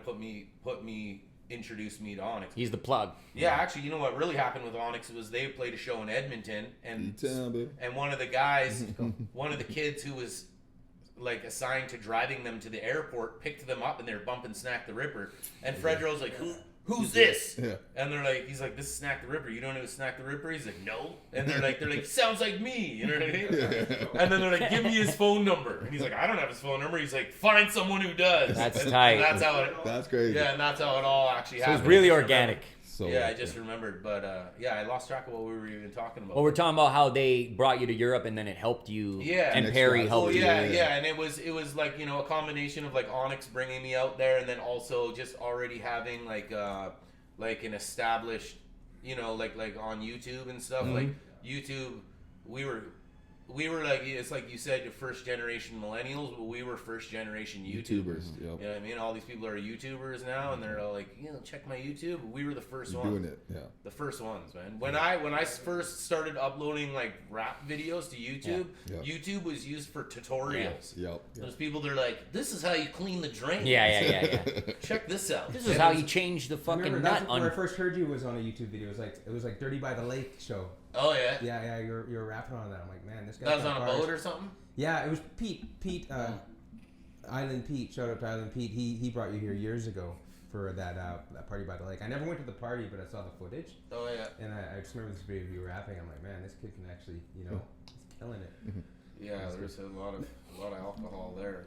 introduced me to Onyx. He's the plug. Yeah, actually, you know what really happened with Onyx was they played a show in Edmonton, and one of the guys, one of the kids who was like assigned to driving them to the airport, picked them up, and they were bumping Snak The Ripper, and Fredro's like, Who's this? Yeah. And he's like, this is Snak The Ripper. You don't know who's Snak The Ripper? He's like, no. And they're like, sounds like me. You know what I mean? Yeah. And then they're like, give me his phone number. And he's like, I don't have his phone number. He's like, find someone who does. That's tight. That's crazy. Yeah, and that's how it all actually happened. So it's really organic. I just remembered, but I lost track of what we were even talking about. Well, we're talking about how they brought you to Europe, and then it helped you. Yeah, and Perry helped you. And it was like a combination of like Onyx bringing me out there, and then also just already having like an established, like on YouTube and stuff. Mm-hmm. Like YouTube, we were like, it's like you said, first generation millennials, but we were first generation YouTubers. Yep. You know what I mean? All these people are YouTubers now, and they're all like, check my YouTube. We were the first ones. Doing it, yeah. The first ones, man. When I first started uploading like rap videos to YouTube, YouTube was used for tutorials. Yeah. Yep. There's people that are like, this is how you clean the drain. Yeah. Check this out. This is how you change the fucking nut on. When I first heard you was on a YouTube video. It was like Dirty by the Lake show. Oh yeah. Yeah. You were rapping on that. I'm like, man, this guy. That was on a boat or something. Yeah, it was Pete. Island Pete. Shout out to Island Pete. He brought you here years ago for that party by the lake. I never went to the party, but I saw the footage. Oh yeah. And I just remember this video of you rapping. I'm like, man, this kid can actually, he's killing it. Yeah, there's a lot of alcohol there.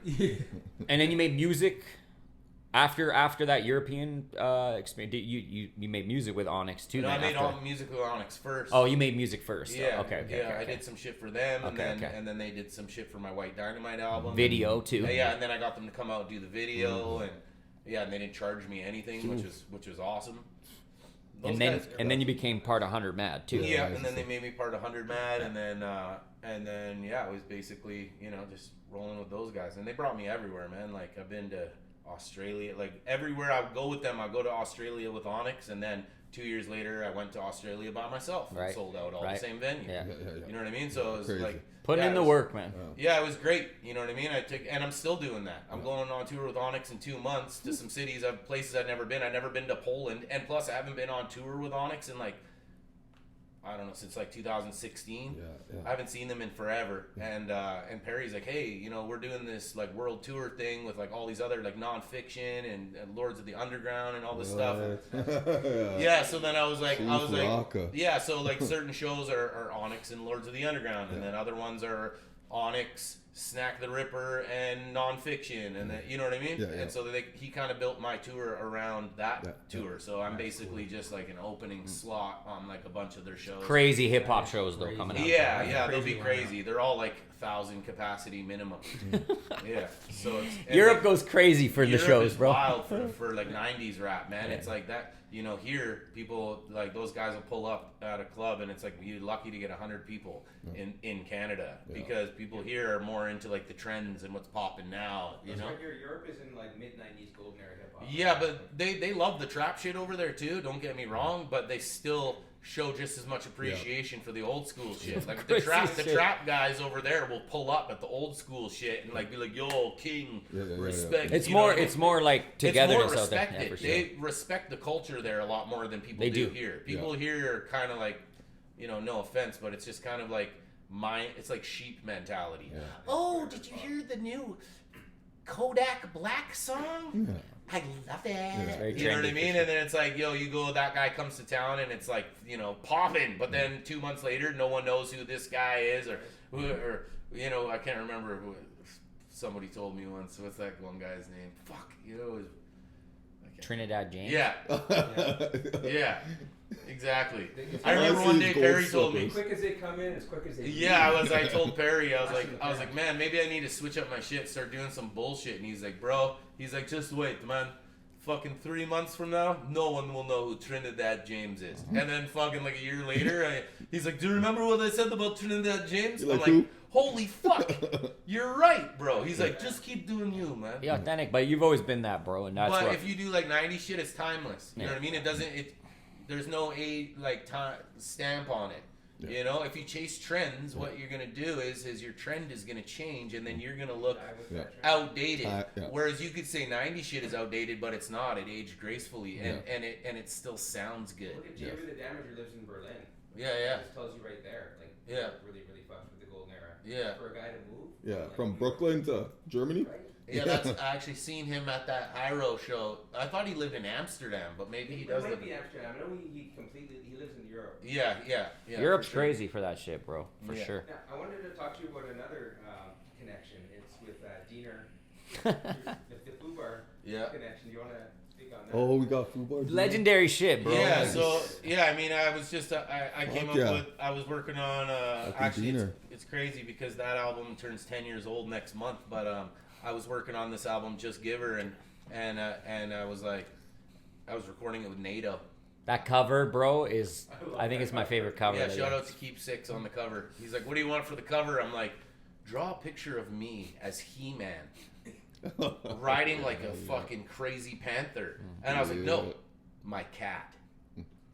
And then you made music. After that European experience, you made music with Onyx too. No, I made all music with Onyx first. Oh, you made music first. Yeah. Okay. I did some shit for them, and then they did some shit for my Whyte Dynamite album. Video too. Yeah, and then I got them to come out and do the video, and they didn't charge me anything, which was awesome. And then you became part of 100 Mad too. Yeah, and then they made me part of 100 Mad, and then it was basically just rolling with those guys, and they brought me everywhere, man. Like I've been to Australia, like everywhere I would go with them. I go to Australia with Onyx, and then 2 years later I went to Australia by myself and sold out all the same venue. Yeah. You know what I mean? So it was crazy. like putting in the work, man. Yeah, it was great. You know what I mean? And I'm still doing that. I'm going on tour with Onyx in 2 months to some cities, places I've never been. I've never been to Poland, and plus I haven't been on tour with Onyx in like I don't know, since like 2016. Yeah. I haven't seen them in forever. And Perry's like, hey, you know, we're doing this like world tour thing with like all these other like nonfiction and Lords of the Underground and all this stuff. Yeah. So then I was like, yeah. So like certain shows are Onyx and Lords of the Underground, and then other ones are Onyx, Snak The Ripper, and nonfiction, and then, you know what I mean? And so he kind of built my tour around that tour. So I'm basically just like an opening slot on like a bunch of their shows. Crazy hip hop shows though coming up. Yeah, they'll be crazy. They're all like 1,000 capacity minimum. Yeah. So Europe goes crazy for the shows, bro. Wild for like 90s rap, man. It's like that. You know, here people like those guys will pull up at a club and it's like you're lucky to get 100 people in Canada because people here are more into like the trends and what's popping now. You know, Europe is in like mid-90s golden era hip hop. Yeah, but they love the trap shit over there too. Don't get me wrong, but they still show just as much appreciation for the old school shit. Like the trap guys over there will pull up at the old school shit and like be like, "Yo, king, respect." It's more like togetherness out there. Yeah, for sure. They respect the culture there a lot more than people do here. People here are kind of like, you know, no offense, but it's just kind of like it's like sheep mentality. Yeah. Oh, did you hear the new Kodak Black song? Yeah. I love it. You know what I mean? And then it's like, yo, you go, that guy comes to town and it's like, you know, popping. But then 2 months later, no one knows who this guy is or you know, I can't remember who. Somebody told me once. What's that one guy's name? Fuck, you know. Trinidad James. Yeah. Yeah. Exactly. I remember one day Perry told me. As quick as they come in, as quick as they leave. Yeah, I told Perry, I was like, man, maybe I need to switch up my shit, start doing some bullshit. And he's like, bro, just wait, man. Fucking 3 months from now, no one will know who Trinidad James is. And then fucking like a year later, he's like, do you remember what I said about Trinidad James? I'm like, holy fuck, you're right, bro. He's like, just keep doing you, man. Be authentic, but you've always been that, bro. And that's but if you do like 90 shit, it's timeless. You know what I mean? There's no stamp on it. Yeah. You know, if you chase trends, what you're gonna do is your trend is gonna change, and then you're gonna look outdated. Whereas you could say 90 shit is outdated, but it's not. It aged gracefully, and it still sounds good. Look at Jimmy the Damager lives in Berlin. Yeah. It just tells you right there, like really fucked with the golden era. Yeah. For a guy to move. Yeah, from Brooklyn to Germany. Right? Yeah, I actually seen him at that Iro show. I thought he lived in Amsterdam, but maybe he does live in Amsterdam. I know he lives in Europe. Yeah. Europe's crazy for that shit, bro. For sure. Now, I wanted to talk to you about another connection. It's with Diener, the Foo Bar connection. Do you want to speak on that? Oh, we got Foo Bar. Legendary shit, bro. Yeah. So I mean, I was just I came up with. I was working on actually. It's crazy because that album turns 10 years old next month, but I was working on this album, Just Give Her, and I was recording it with NATO. That cover, bro, I think it's my favorite cover. Yeah, shout out to Keep Six on the cover. He's like, what do you want for the cover? I'm like, draw a picture of me as He-Man, riding like a fucking crazy panther. And I was like, no, my cat.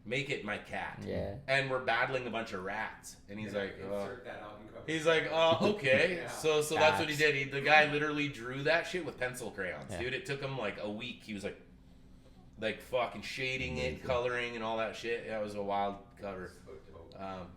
Make it my cat. Yeah. And we're battling a bunch of rats. And he's like, insert that album cover. He's like, oh, okay. So that's what he did. The guy literally drew that shit with pencil crayons, dude. It took him like a week. He was like fucking shading it, coloring, and all that shit. Yeah, it was a wild cover.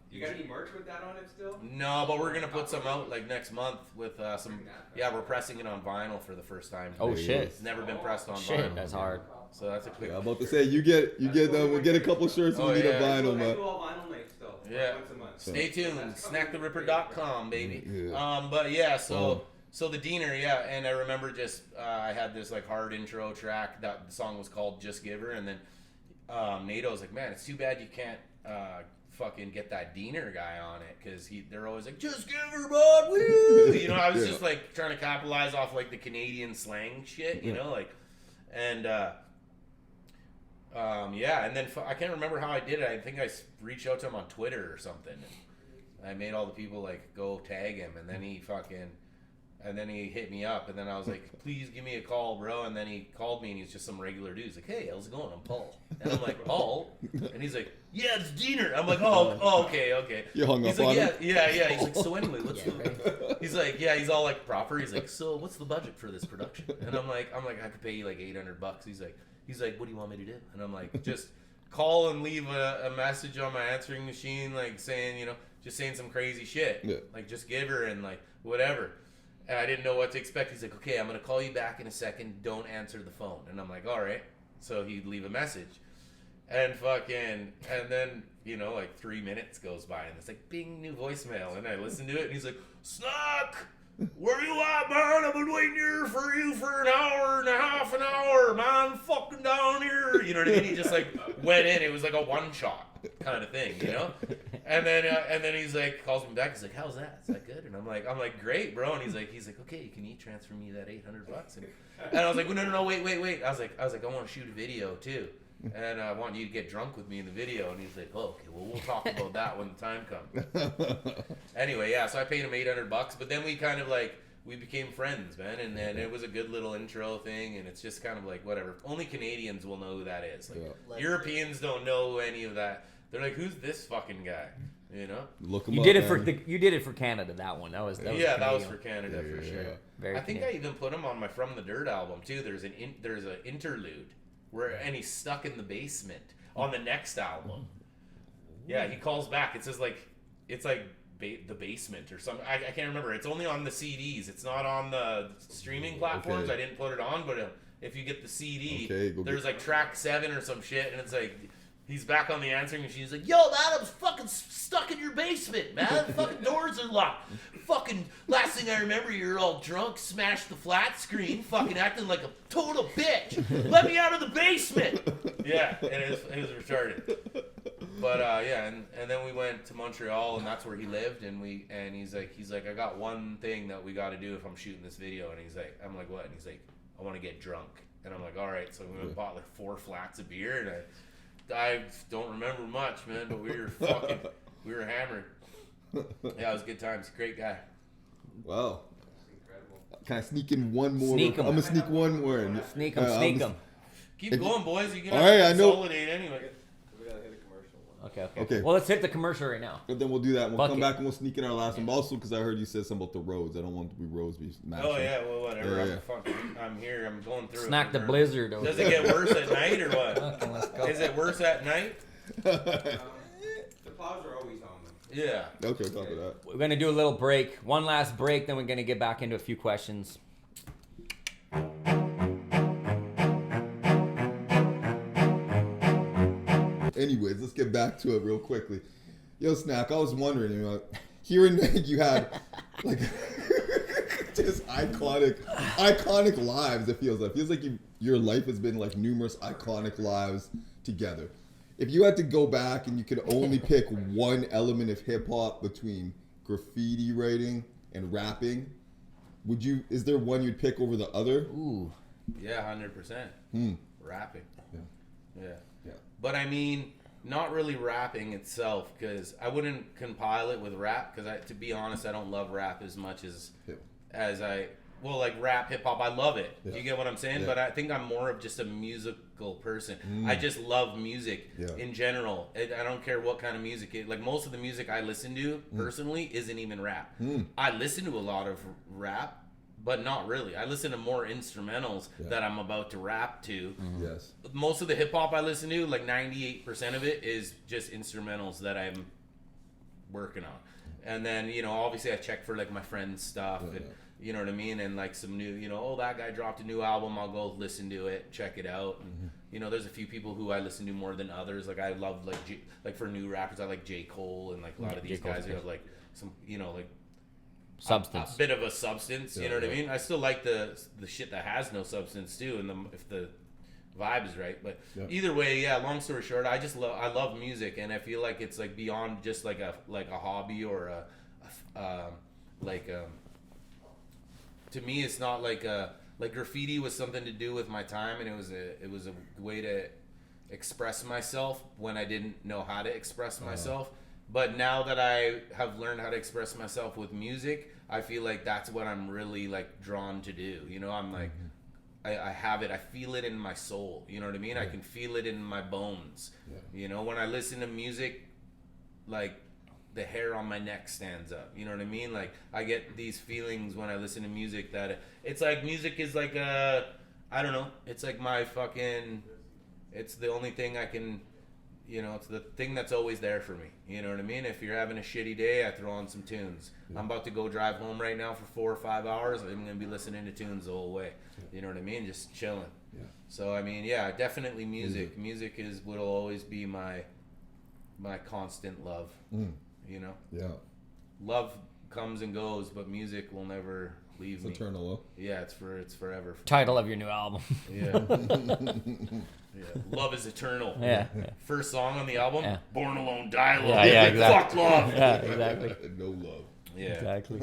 You got any merch with that on it still? No, but we're gonna put some out like next month with some. Yeah, we're pressing it on vinyl for the first time. Oh shit! It's never been pressed on vinyl. That's hard. So that's a quick. I'm about to say we'll get a couple shirts and we need a vinyl, man. I do all vinyl nights still. Yeah. Once a month. Stay tuned. SnackTheRipper.com, baby. Yeah. But yeah, so the Diener, and I remember just I had this like hard intro track. That the song was called Just Give Her, and then NATO was like, man, it's too bad you can't fucking get that Diener guy on it, because they're always like, just give her, bud, woo! You know, I was just like trying to capitalize off like the Canadian slang shit, you know, like, and and then I can't remember how I did it. I think I reached out to him on Twitter or something. And I made all the people like go tag him, and then he hit me up, and then I was like, please give me a call, bro. And then he called me, and he's just some regular dude. He's like, hey, how's it going? I'm Paul. And I'm like, Paul? And he's like, yeah, it's Diener. I'm like, oh, okay. You hung up he's like, on him? Yeah. He's like, so anyway, what's the... He's like, yeah, he's all like proper. He's like, so what's the budget for this production? And I'm like, I could pay you like $800. He's like, what do you want me to do? And I'm like, just call and leave a message on my answering machine, like saying, just saying some crazy shit. Yeah. Like, just give her and like whatever. And I didn't know what to expect. He's like, okay, I'm going to call you back in a second. Don't answer the phone. And I'm like, all right. So he'd leave a message. And then, like 3 minutes goes by and it's like, bing, new voicemail. And I listen to it and he's like, Snak, where you at, man? I've been waiting here for you for an hour and a half an hour, man. Fucking down here. You know what I mean? He just like went in. It was like a one shot kind of thing, And then he's like, calls me back. He's like, how's that? Is that good? And I'm like, great, bro. And he's like, okay, can you transfer me that $800? And I was like, no, wait. I was like, I want to shoot a video too. And I want you to get drunk with me in the video. And he's like, oh, okay, well, we'll talk about that when the time comes. Anyway, yeah, so I paid him $800, but then we kind of like, we became friends, man. And then it was a good little intro thing. And it's just kind of like, whatever. Only Canadians will know who that is. Like, Europeans don't know any of that. They're like, who's this fucking guy? Look him You up, did it man. you did it for Canada. That one. That was that was for Canada for sure. Very I think Canadian. I even put him on my From the Dirt album too. There's an interlude and he's stuck in the basement on the next album. Yeah, he calls back. It says like it's like the basement or something. I can't remember. It's only on the CDs. It's not on the streaming platforms. Okay. I didn't put it on, but if you get the CD, Okay, there's like track 7 or some shit, and it's like. He's back on the answering machine. He's like, yo, man, I'm fucking stuck in your basement, man. The fucking doors are locked. Fucking last thing I remember, you're all drunk, smashed the flat screen, fucking acting like a total bitch. Let me out of the basement. Yeah, and it was retarded. But yeah, and then we went to Montreal, and that's where he lived. And he's like, I got one thing that we got to do if I'm shooting this video. And he's like, I'm like, what? And he's like, I want to get drunk. And I'm like, all right. So we went and bought like 4 flats of beer, and I don't remember much, man, but we were hammered. Yeah, it was good times. Great guy. Wow. Can I sneak in one more? Sneak 'em. I'm gonna sneak one more in. Sneak them. Keep going, boys. You can All right, I know. consolidate anyway. We gotta hit a commercial one. Okay. Well, let's hit the commercial right now. But then we'll do that. We'll Fuck come it. back and we'll sneak in our last one. But also, because I heard you said something about the roads. I don't want to be roads be mashed Oh up. yeah, well whatever. Yeah. I'm here. I'm going through. Snack it. the blizzard. Over Does there. it get worse at night or what? Okay, let's go. Is it worse at night? The plows are always on them. Yeah. Okay, top of that. We're gonna do a little break. One last break, then we're gonna get back into a few questions. Anyways, let's get back to it real quickly. Yo, Snack, I was wondering, hearing that you had like just iconic lives. It feels like your life has been like numerous iconic lives together. If you had to go back and you could only pick one element of hip hop between graffiti writing and rapping, is there one you'd pick over the other? Ooh. Yeah, 100%. Rapping. Yeah. But I mean, not really rapping itself, because I wouldn't compile it with rap, because to be honest, I don't love rap as much as like rap, hip hop. I love it. Yeah. Do you get what I'm saying? Yeah. But I think I'm more of just a musical person. I just love music in general. I don't care what kind of music. Like most of the music I listen to personally isn't even rap. I listen to a lot of rap, but not really. I listen to more instrumentals that I'm about to rap to. Yes. Most of the hip hop I listen to, like 98% of it, is just instrumentals that I'm working on. And then, obviously I check for like my friends' stuff and you know what I mean? And like some new, that guy dropped a new album, I'll go listen to it, check it out. And, there's a few people who I listen to more than others. Like I love like for new rappers, I like J. Cole and like a lot of these guys who have like some, like Substance. a bit of a substance, you know what I mean? I still like the shit that has no substance too, and if the vibe is right. But either way, long story short, I love music, and I feel like it's like beyond just like a hobby or to me it's not like graffiti was something to do with my time, and it was a way to express myself when I didn't know how to express myself. But now that I have learned how to express myself with music, I feel like that's what I'm really like drawn to do. I'm like, I have it. I feel it in my soul. You know what I mean? I can feel it in my bones. When I listen to music, like the hair on my neck stands up. You know what I mean? Like I get these feelings when I listen to music that it's like music is like I don't know. It's like my fucking. It's the only thing I can you know, it's the thing that's always there for me. You know what I mean? If you're having a shitty day, I throw on some tunes. I'm about to go drive home right now for 4 or 5 hours. I'm gonna be listening to tunes the whole way. You know what I mean? Just chilling. Yeah. So I mean, yeah, definitely music. Music will always be my constant love. You know? Yeah. Love comes and goes, but music will never leave me. It's eternal. Yeah, it's forever. Title of your new album. Yeah. Yeah. Love is eternal. Yeah. First song on the album, Yeah. Born Alone, Die Alone. Yeah, exactly. Fuck love. Yeah, exactly. No love. Yeah. Exactly.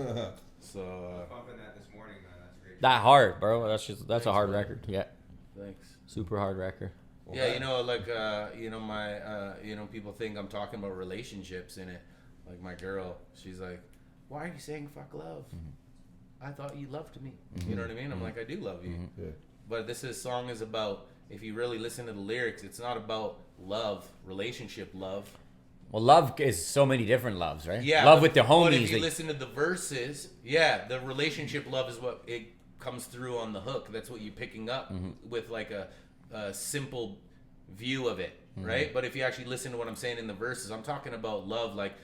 So, Bumping that this morning, man. That's great. That hard, bro. That's a hard record. Yeah. thanks. Super hard record. Yeah, you know, like, you know, people think I'm talking about relationships in it. Like my girl, she's like, why are you saying fuck love? I thought you loved me. You know what I mean? I'm like, I do love you. Yeah. But this song is about, if you really listen to the lyrics, it's not about love, relationship love. Well, love is so many different loves, right? Yeah. Love with the homies. But if you like- listen to the verses, yeah, the relationship love is what it comes through on the hook. That's what you're picking up with like a simple view of it, right? But if you actually listen to what I'm saying in the verses, I'm talking about love like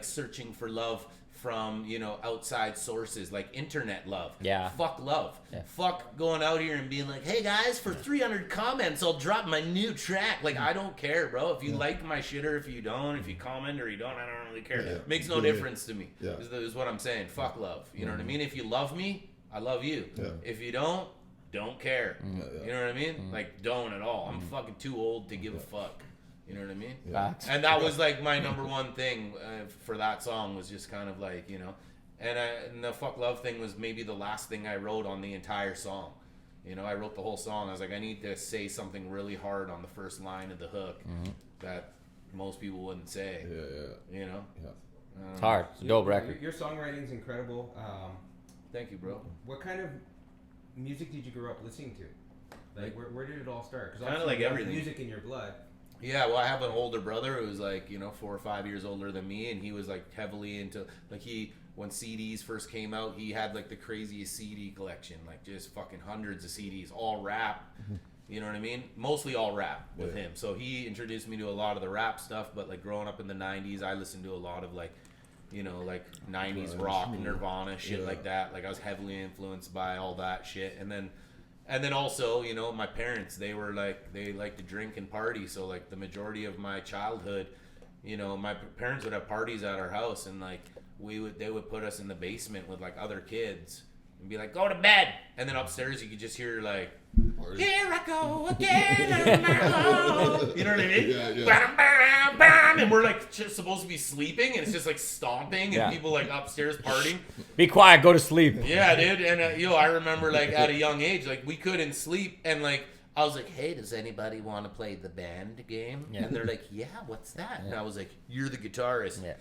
searching for love from, you know, outside sources, like internet love. Yeah. Fuck love. Yeah. Fuck going out here and being like, hey guys, for 300 comments, I'll drop my new track. Like, I don't care, bro. If you like my shit or if you don't, if you comment or you don't, I don't really care. Yeah. Makes no Yeah. difference to me. Yeah. Is what I'm saying. Fuck love. You know what I mean? If you love me, I love you. Yeah. If you don't care. Yeah. You know what I mean? Like, don't at all. I'm fucking too old to give a fuck. You know what I mean? Facts. And that was like my number one thing for that song, was just kind of like, you know, and the fuck love thing was maybe the last thing I wrote on the entire song. You know, I wrote the whole song. I was like, I need to say something really hard on the first line of the hook that most people wouldn't say. Yeah. You know? Yeah. It's hard. It's a dope record. Your songwriting's incredible. Thank you, bro. What kind of music did you grow up listening to? Like, where did it all start? Because Kinda like everything. Music in your blood. Yeah, well, I have an older brother who was like, you know, 4 or 5 years older than me, and he was like heavily into, like, when CDs first came out, he had like the craziest CD collection, like just fucking hundreds of CDs, all rap. You know what I mean? Mostly all rap with him. So he introduced me to a lot of the rap stuff, but like growing up in the 90s, I listened to a lot of like, you know, like 90s rock, Nirvana, shit like that. Like I was heavily influenced by all that shit. And then also, you know, my parents, they like to drink and party. So like the majority of my childhood, you know, my parents would have parties at our house, and like they would put us in the basement with like other kids and be like, go to bed. And then upstairs you could just hear like, here I go again on my own. You know what I mean? Yeah. Bam, bam, bam. And we're like just supposed to be sleeping, and it's just like stomping and people like upstairs partying. Be quiet. Go to sleep. Yeah, dude. And I remember like at a young age, like we couldn't sleep, and like I was like, hey, does anybody want to play the band game? Yeah. And they're like, yeah, what's that? And I was like, you're the guitarist. Yeah.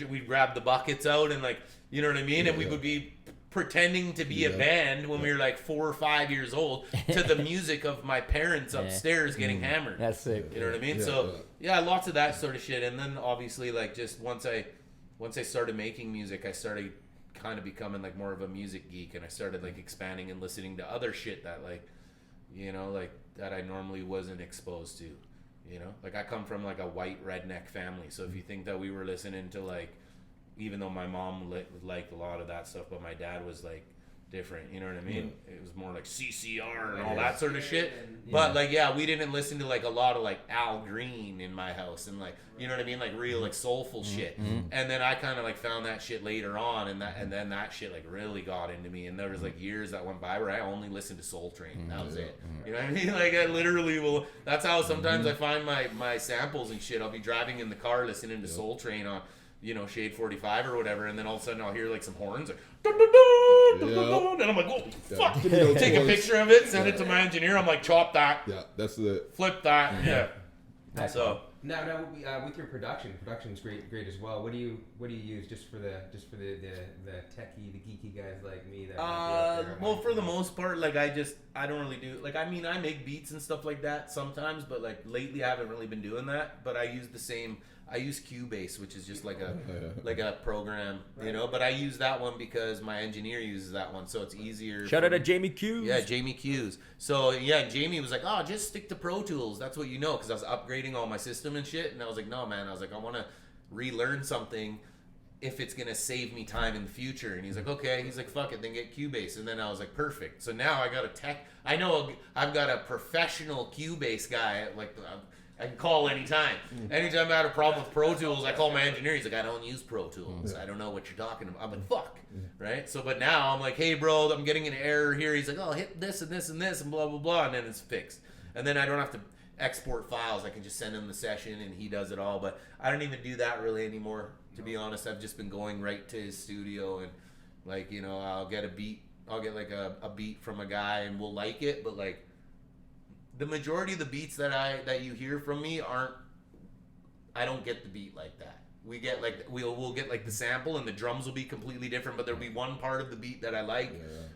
We'd grab the buckets out and like, you know what I mean? And we would be pretending to be a band when we were like 4 or 5 years old to the music of my parents upstairs getting hammered. That's sick. You know what I mean? Yeah, So yeah, lots of that sort of shit. And then obviously like just once I started making music, I started kind of becoming like more of a music geek, and I started like expanding and listening to other shit that like, you know, like that I normally wasn't exposed to. You know, like I come from like a white redneck family, so if you think that we were listening to like, even though my mom liked a lot of that stuff, but my dad was like different, you know what I mean? It was more like CCR and all that sort of shit. But like, yeah, we didn't listen to like a lot of like Al Green in my house, and like, you know what I mean? Like real like soulful shit. And then I kind of like found that shit later on, and then that shit like really got into me. And there was like years that went by where I only listened to Soul Train. That was it. You know what I mean? Like I literally will. That's how sometimes I find my samples and shit. I'll be driving in the car listening to Soul Train on, you know, Shade 45 or whatever, and then all of a sudden I'll hear like some horns, like, and I'm like, oh fuck! Take a picture of it, send it to my engineer. I'm like, chop that, That's the flip that, So Now with your production's great as well. What do you use just for the techie, the geeky guys like me that? well, for the most part, like I don't really do, like, I mean, I make beats and stuff like that sometimes, but like lately I haven't really been doing that. But I use the same I use Cubase, which is just like a program, you know. But I use that one because my engineer uses that one, so it's easier. Shout out to Jamie Q's. Yeah, Jamie Q's. So yeah, Jamie was like, "Oh, just stick to Pro Tools. That's what you know." Because I was upgrading all my system and shit, and I was like, "No, man." I was like, "I want to relearn something if it's gonna save me time in the future." And he's like, "Okay." He's like, "Fuck it, then get Cubase." And then I was like, "Perfect." So now I got a tech. I know I've got a professional Cubase guy. Like I can call anytime. Anytime I had a problem with Pro Tools, I call my engineer. He's like, "I don't use Pro Tools. I don't know what you're talking about." I'm like, "Fuck." Right? So, but now I'm like, "Hey, bro, I'm getting an error here." He's like, "Oh, hit this and this and this and blah, blah, blah." And then it's fixed. And then I don't have to export files. I can just send him the session and he does it all. But I don't even do that really anymore. To be honest, I've just been going right to his studio and like, you know, I'll get a beat. I'll get like a beat from a guy and we'll like it. But like, the majority of the beats that you hear from me I don't get the beat like that. We get like we'll get like the sample and the drums will be completely different, but there'll be one part of the beat that I like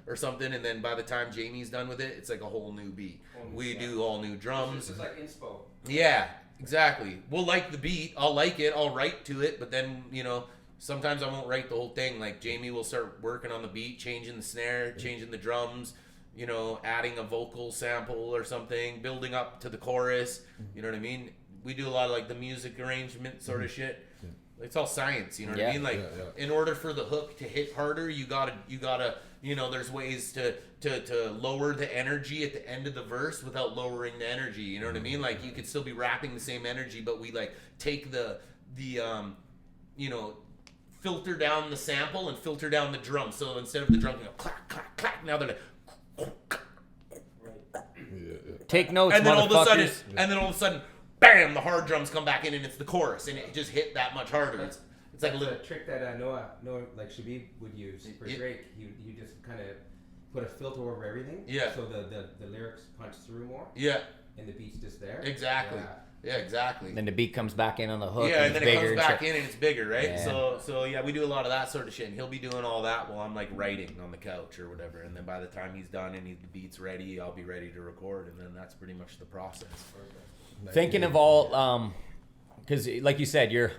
or something, and then by the time Jamie's done with it, it's like a whole new beat. We do all new drums. It's like inspo. Yeah, exactly. We'll like the beat. I'll like it. I'll write to it, but then, you know, sometimes I won't write the whole thing. Like Jamie will start working on the beat, changing the snare, changing the drums, you know, adding a vocal sample or something, building up to the chorus. You know what I mean? We do a lot of like the music arrangement sort of shit. It's all science, you know what I mean? Like in order for the hook to hit harder, you gotta, you know, there's ways to lower the energy at the end of the verse without lowering the energy. You know what I mean? Like you could still be rapping the same energy, but we like take the you know, filter down the sample and filter down the drum. So instead of the drum, you know, clack, clack, clack, now they're like, Take notes, and then all motherfuckers. of a sudden, bam, the hard drums come back in and it's the chorus and it just hit that much harder. It's like a little trick that Noah like Shabib would use for Drake. He just kind of put a filter over everything. Yeah. So the lyrics punch through more. Yeah. And the beat's just there. Exactly. Yeah, exactly. Then the beat comes back in on the hook. Yeah, and then it comes back in and it's bigger, right? Yeah. So yeah, we do a lot of that sort of shit. And he'll be doing all that while I'm like writing on the couch or whatever. And then by the time he's done and the beat's ready, I'll be ready to record. And then that's pretty much the process. Thinking of all, because like you said, you're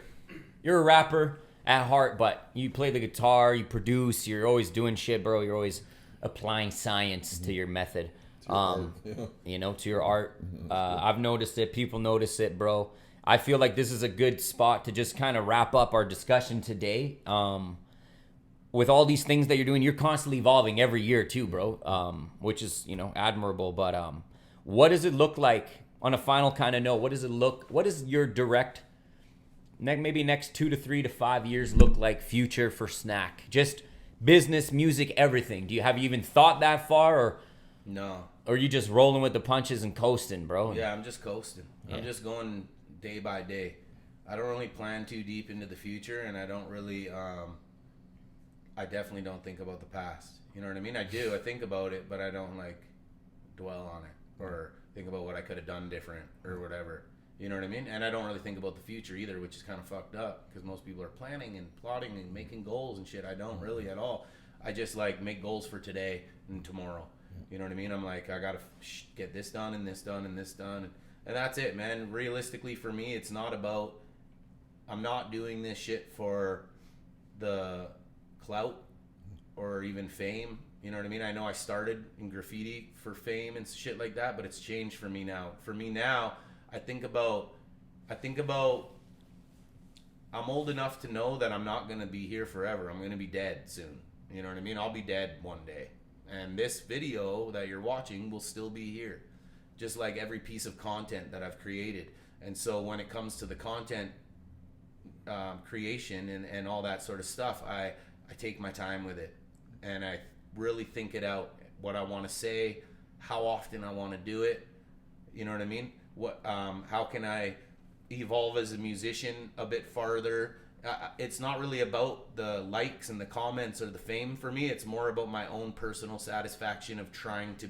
a rapper at heart, but you play the guitar, you produce, you're always doing shit, bro. You're always applying science to your method, you know, to your art. I've noticed it. People notice it, bro. I feel like this is a good spot to just kind of wrap up our discussion today. With all these things that you're doing, you're constantly evolving every year too, bro, which is, you know, admirable. But what does it look like? On a final kind of note, what does your direct, maybe next 2 to 3 to 5 years look like future for Snak? Just business, music, everything. Have you even thought that far, or no? Or are you just rolling with the punches and coasting, bro? Yeah, I'm just coasting. Yeah. I'm just going day by day. I don't really plan too deep into the future, and I don't really, I definitely don't think about the past. You know what I mean? I do. I think about it, but I don't like dwell on it or think about what I could have done different or whatever. You know what I mean? And I don't really think about the future either, which is kind of fucked up because most people are planning and plotting and making goals and shit. I don't really at all. I just like make goals for today and tomorrow. You know what I mean? I'm like, I gotta get this done and this done and this done, and that's it, man. Realistically, for me, it's not about. I'm not doing this shit for the clout or even fame. You know what I mean? I know I started in graffiti for fame and shit like that, but it's changed for me now. For me now, I think about I'm old enough to know that I'm not gonna be here forever. I'm gonna be dead soon. You know what I mean? I'll be dead one day. And this video that you're watching will still be here. Just like every piece of content that I've created. And so when it comes to the content creation and all that sort of stuff, I take my time with it. And I really think it out, what I want to say, how often I want to do it. You know what I mean? How can I evolve as a musician a bit farther? It's not really about the likes and the comments or the fame for me. It's more about my own personal satisfaction of trying to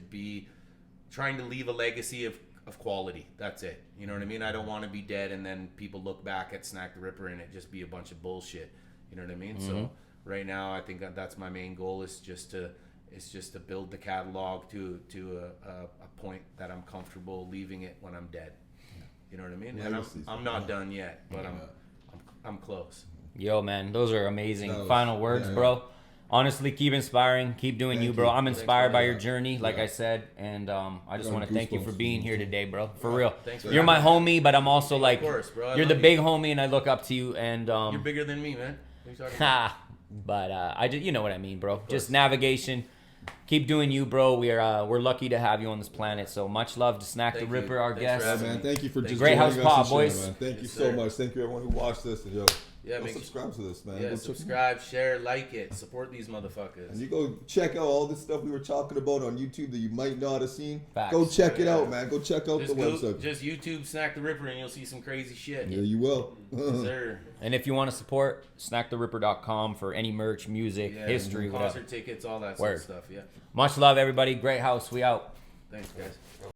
leave a legacy of quality. That's it. You know what I mean? I don't want to be dead and then people look back at Snak The Ripper and it just be a bunch of bullshit. You know what I mean? Mm-hmm. So right now, I think that's my main goal is just to build the catalog to a point that I'm comfortable leaving it when I'm dead. You know what I mean? And I'm not done yet, but I'm close. Yo, man, those are amazing was- final words, yeah, bro. Honestly, keep inspiring. Keep doing Thank you, bro. you. I'm Thanks, inspired by man. your journey, like Yeah. I said, and I just Got want to thank you for goosebumps. being here today, bro. For Yeah. real. Thanks for You're my having homie, but I'm also like, course, bro. I you're the love big you. homie, and I look up to you. And You're bigger than me, man. What are you talking about? but I just, you know what I mean, bro. Just navigation. Keep doing you, bro. We're lucky to have you on this planet. So much love to Snak the Thank you. Ripper, our Thanks for guest. Yeah, having man. Thank you for just Greyhouse joining us Pod, and sharing, boys. man. Thank you Yes, so sir. much. Thank you everyone who watched this. And yo, Yeah, go make sure- subscribe to this, man. Yeah, Go check- subscribe, share, like it, support these motherfuckers. And you go check out all this stuff we were talking about on YouTube that you might not have seen. Facts. Go check it Yeah. out, man. Go check out the website. Just YouTube Snak the Ripper and you'll see some crazy shit. Yeah, you will. Yes, sir. And if you want to support, snacktheripper.com for any merch, music, Yeah, history, whatever. concert tickets, all that Word. sort of stuff. Yeah. Much love, everybody. Great house. We out. Thanks, guys.